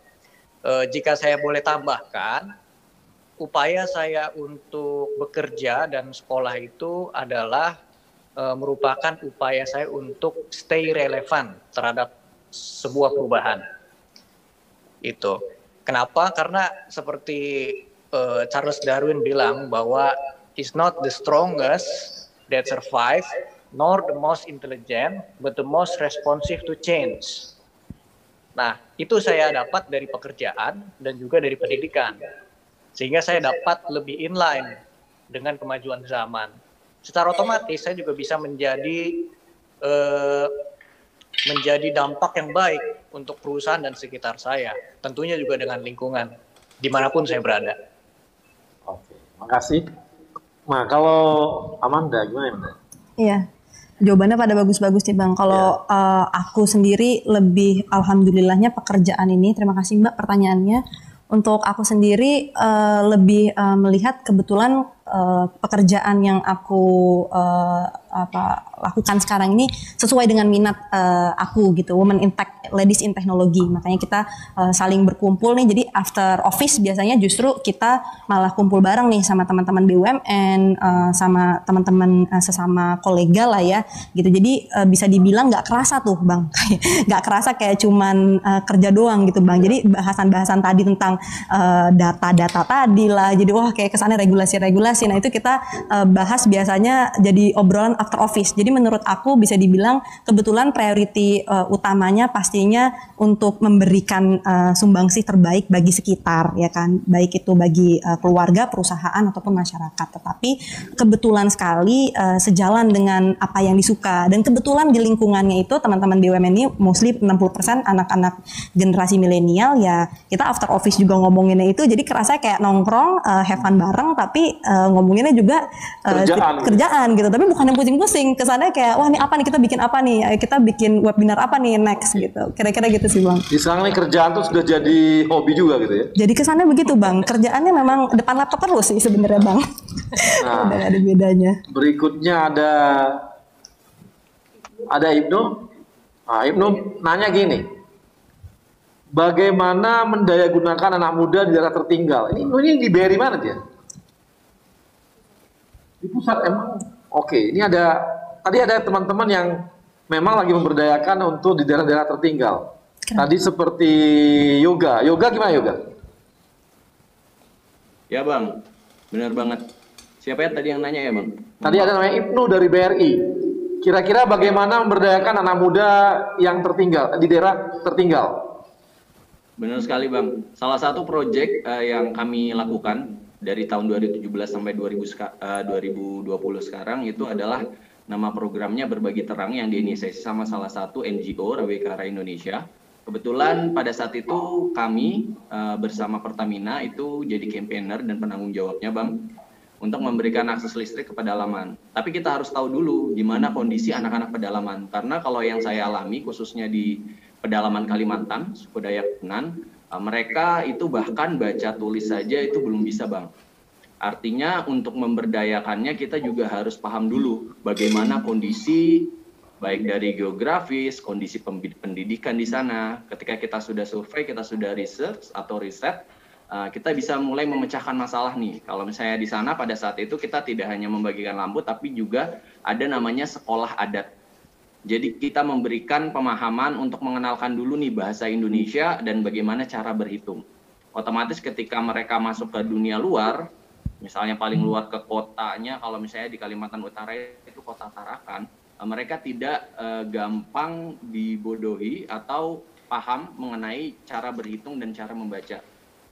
Jika saya boleh tambahkan, upaya saya untuk bekerja dan sekolah itu adalah merupakan upaya saya untuk stay relevan terhadap sebuah perubahan. Itu. Kenapa? Karena seperti Charles Darwin bilang bahwa it's not the strongest that survive, nor the most intelligent, but the most responsive to change. Nah, itu saya dapat dari pekerjaan dan juga dari pendidikan. Sehingga saya dapat lebih inline dengan kemajuan zaman. Secara otomatis saya juga bisa menjadi dampak yang baik untuk perusahaan dan sekitar saya. Tentunya juga dengan lingkungan, dimanapun saya berada. Oke, makasih. Nah, kalau Amanda gimana? Iya, jawabannya pada bagus-bagus nih Bang. Kalau aku sendiri lebih alhamdulillahnya pekerjaan ini, terima kasih Mbak pertanyaannya. Untuk aku sendiri lebih melihat kebetulan pekerjaan yang aku lakukan sekarang ini sesuai dengan minat aku gitu, Women in Tech, Ladies in Technology. Makanya kita saling berkumpul nih. Jadi after office biasanya justru kita malah kumpul bareng nih sama teman-teman BUMN, sama teman-teman sesama kolega lah ya gitu. Jadi bisa dibilang nggak kerasa tuh Bang, nggak kerasa kayak cuman kerja doang gitu Bang. Jadi bahasan-bahasan tadi tentang data-data tadi lah. Jadi wah kayak kesannya regulasi-regulasi. Nah itu kita bahas biasanya jadi obrolan after office. Jadi menurut aku bisa dibilang kebetulan priority utamanya pastinya untuk memberikan sumbangsih terbaik bagi sekitar ya kan. Baik itu bagi keluarga, perusahaan ataupun masyarakat. Tetapi kebetulan sekali sejalan dengan apa yang disuka. Dan kebetulan di lingkungannya itu teman-teman BUMN ini mostly 60% anak-anak generasi milenial ya. Kita after office juga ngomonginnya itu jadi kerasa kayak nongkrong, have fun bareng tapi ngomonginnya juga Kerjaan. gitu, tapi bukan yang pusing-pusing. Kesannya kayak wah ini apa nih, kita bikin apa nih, kita bikin webinar apa nih next gitu. Kira-kira gitu sih Bang. Di sana nih kerjaan tuh sudah jadi hobi juga gitu ya. Jadi kesannya begitu Bang. Kerjaannya memang depan laptop terus sih sebenarnya Bang. Nah, Udah ada bedanya. Berikutnya ada Ibnu. Nah, Ibnu nanya gini. Bagaimana mendayagunakan anak muda di daerah tertinggal? Ini di BRI mana dia? Di pusat emang. Oke, ini tadi ada teman-teman yang memang lagi memberdayakan untuk di daerah-daerah tertinggal. Tadi seperti Yoga. Yoga gimana Yoga? Ya Bang, benar banget. Siapa ya tadi yang nanya ya Bang? Tadi ada namanya Ibnu dari BRI. Kira-kira bagaimana memberdayakan anak muda yang tertinggal, di daerah tertinggal? Benar sekali Bang. Salah satu proyek yang kami lakukan dari tahun 2017 sampai 2020 sekarang itu adalah nama programnya Berbagi Terang yang diinisiasi sama salah satu NGO Rawekara Indonesia. Kebetulan pada saat itu kami bersama Pertamina itu jadi campaigner dan penanggung jawabnya Bang untuk memberikan akses listrik ke pedalaman. Tapi kita harus tahu dulu gimana kondisi anak-anak pedalaman, karena kalau yang saya alami khususnya di pedalaman Kalimantan, suku Dayak Punan, mereka itu bahkan baca tulis saja itu belum bisa Bang. Artinya untuk memberdayakannya kita juga harus paham dulu bagaimana kondisi baik dari geografis, kondisi pendidikan di sana. Ketika kita sudah survei, kita sudah research atau riset, kita bisa mulai memecahkan masalah nih. Kalau misalnya di sana pada saat itu kita tidak hanya membagikan lampu, tapi juga ada namanya sekolah adat. Jadi kita memberikan pemahaman untuk mengenalkan dulu nih bahasa Indonesia dan bagaimana cara berhitung. Otomatis ketika mereka masuk ke dunia luar, misalnya paling luar ke kotanya, kalau misalnya di Kalimantan Utara itu kota Tarakan, mereka tidak gampang dibodohi atau paham mengenai cara berhitung dan cara membaca.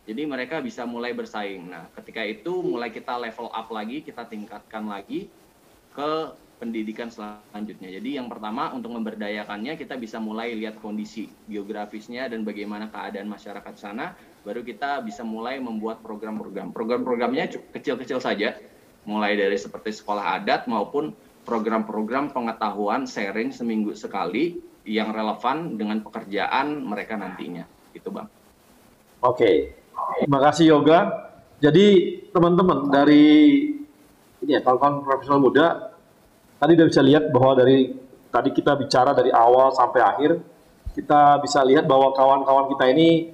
Jadi mereka bisa mulai bersaing. Nah, ketika itu mulai kita level up lagi, kita tingkatkan lagi ke pendidikan selanjutnya. Jadi yang pertama untuk memberdayakannya kita bisa mulai lihat kondisi geografisnya dan bagaimana keadaan masyarakat sana, baru kita bisa mulai membuat program-program. Program-programnya kecil-kecil saja, mulai dari seperti sekolah adat maupun program-program pengetahuan sharing seminggu sekali yang relevan dengan pekerjaan mereka nantinya. Gitu Bang. Oke, terima kasih Yoga. Jadi teman-teman dari ini ya, kawan-kawan profesional muda, tadi udah bisa lihat bahwa dari tadi kita bicara dari awal sampai akhir, kita bisa lihat bahwa kawan-kawan kita ini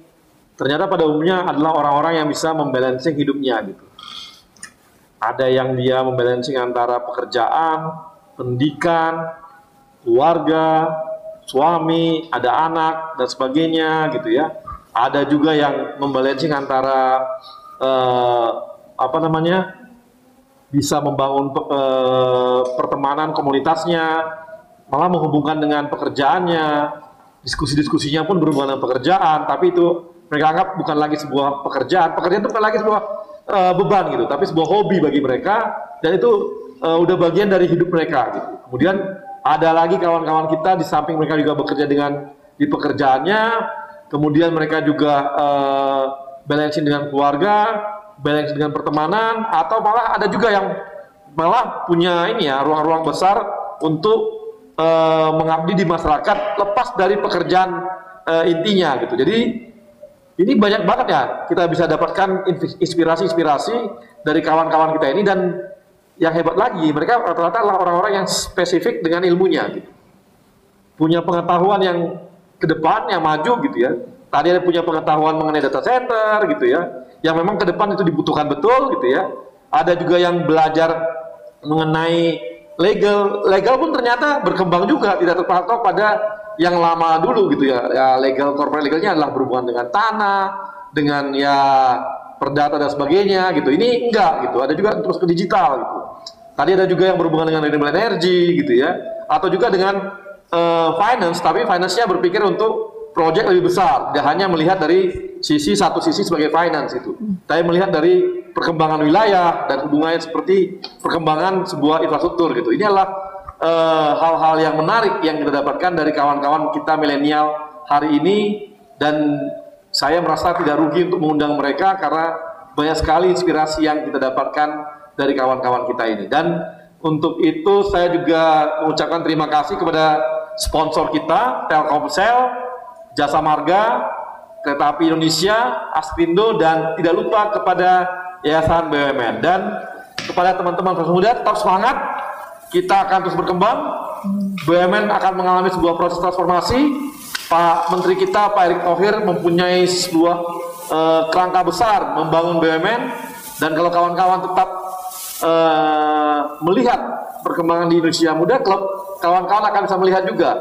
ternyata pada umumnya adalah orang-orang yang bisa membalancing hidupnya gitu. Ada yang dia membalancing antara pekerjaan, pendidikan, keluarga, suami, ada anak dan sebagainya gitu ya. Ada juga yang membalancing antara bisa membangun pertemanan komunitasnya, malah menghubungkan dengan pekerjaannya, diskusi-diskusinya pun berhubungan dengan pekerjaan, tapi itu mereka anggap bukan lagi sebuah pekerjaan itu bukan lagi sebuah beban gitu, tapi sebuah hobi bagi mereka, dan itu udah bagian dari hidup mereka gitu. Kemudian ada lagi kawan-kawan kita di samping mereka juga bekerja di pekerjaannya, kemudian mereka juga balancing dengan keluarga, balance dengan pertemanan, atau malah ada juga yang malah punya ruang-ruang besar untuk mengabdi di masyarakat lepas dari pekerjaan intinya gitu. Jadi ini banyak banget ya kita bisa dapatkan inspirasi-inspirasi dari kawan-kawan kita ini, dan yang hebat lagi mereka rata-rata adalah orang-orang yang spesifik dengan ilmunya gitu. Punya pengetahuan yang ke depan yang maju gitu ya. Tadi ada punya pengetahuan mengenai data center gitu ya, yang memang ke depan itu dibutuhkan betul gitu ya. Ada juga yang belajar mengenai legal pun ternyata berkembang juga, tidak terpatok pada yang lama dulu gitu ya. Legal, corporate legalnya adalah berhubungan dengan tanah, dengan perdata dan sebagainya gitu. Ini enggak gitu, ada juga terus ke digital gitu. Tadi ada juga yang berhubungan dengan renewable energy gitu ya, atau juga dengan finance, tapi finance-nya berpikir untuk proyek lebih besar, tidak hanya melihat dari satu sisi sebagai finance itu, tapi melihat dari perkembangan wilayah dan hubungannya seperti perkembangan sebuah infrastruktur gitu. Ini adalah hal-hal yang menarik yang kita dapatkan dari kawan-kawan kita milenial hari ini, dan saya merasa tidak rugi untuk mengundang mereka karena banyak sekali inspirasi yang kita dapatkan dari kawan-kawan kita ini. Dan untuk itu saya juga mengucapkan terima kasih kepada sponsor kita, Telkomsel, Jasa Marga, Kereta Api Indonesia, Aspindo, dan tidak lupa kepada Yayasan BUMN. Dan kepada teman-teman Fresh Muda, tetap semangat, kita akan terus berkembang, BUMN akan mengalami sebuah proses transformasi. Pak Menteri kita, Pak Erick Thohir, mempunyai sebuah kerangka besar membangun BUMN, dan kalau kawan-kawan tetap melihat perkembangan di Indonesia Muda Club, kawan-kawan akan bisa melihat juga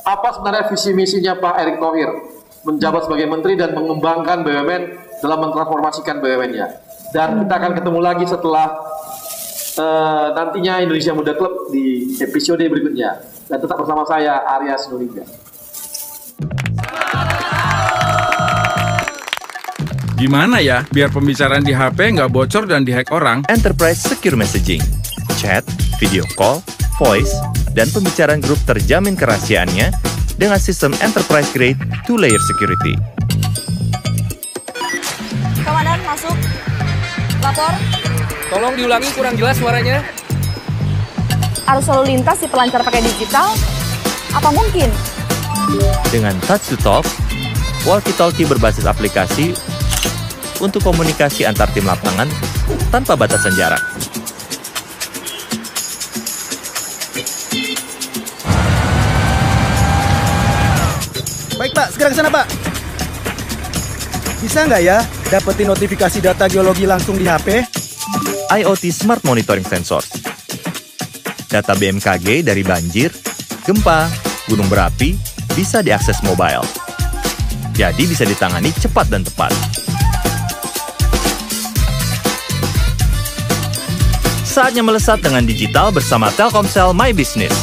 apa sebenarnya visi misinya Pak Erick Thohir menjabat sebagai menteri dan mengembangkan BUMN dalam mentransformasikan BUMN-nya. Dan kita akan ketemu lagi setelah nantinya Indonesia Muda Club di episode berikutnya. Dan tetap bersama saya, Arya Sinulinga. Gimana ya biar pembicaraan di HP nggak bocor dan dihack orang? Enterprise Secure Messaging, chat, video call, voice, dan pembicaraan grup terjamin kerahasiaannya dengan sistem enterprise grade 2-layer security. Komandan, masuk. Lapor. Tolong diulangi, kurang jelas suaranya. Arus lalu lintas di pelancar pakai digital? Apa mungkin? Dengan touch to talk, walkie-talkie berbasis aplikasi untuk komunikasi antar tim lapangan tanpa batasan jarak. Baik Pak, segera ke sana Pak. Bisa nggak ya dapetin notifikasi data geologi langsung di HP? IoT Smart Monitoring Sensors. Data BMKG dari banjir, gempa, gunung berapi bisa diakses mobile. Jadi bisa ditangani cepat dan tepat. Saatnya melesat dengan digital bersama Telkomsel My Business.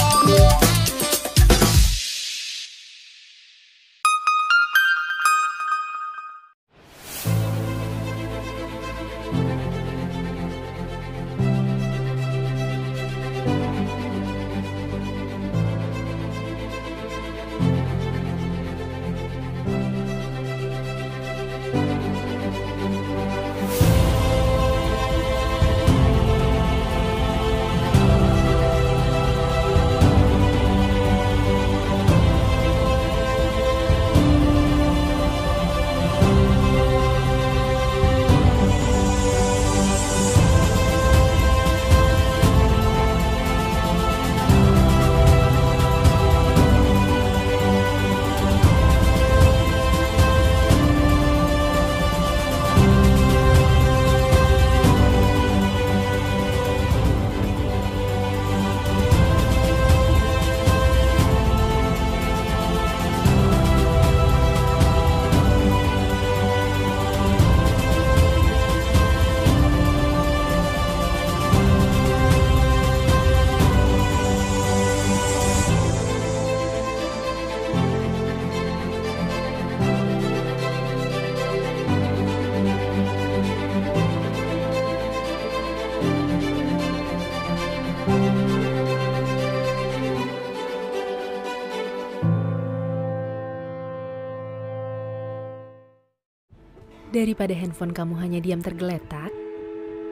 Daripada handphone kamu hanya diam tergeletak,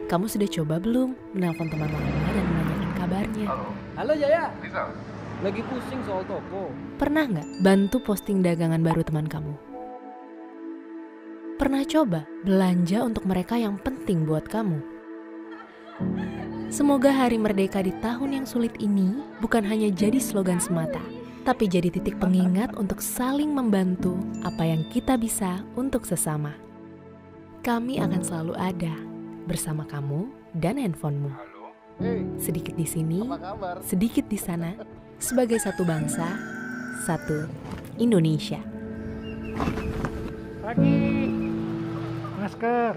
kamu sudah coba belum menelpon teman lama dan menanyakan kabarnya? Halo Jaya, lagi pusing soal toko. Pernah nggak bantu posting dagangan baru teman kamu? Pernah coba belanja untuk mereka yang penting buat kamu? Semoga Hari Merdeka di tahun yang sulit ini bukan hanya jadi slogan semata, tapi jadi titik pengingat untuk saling membantu apa yang kita bisa untuk sesama. Kami akan selalu ada bersama kamu dan handphonemu. Sedikit di sini, sedikit di sana, sebagai satu bangsa, satu Indonesia. Pagi, masker.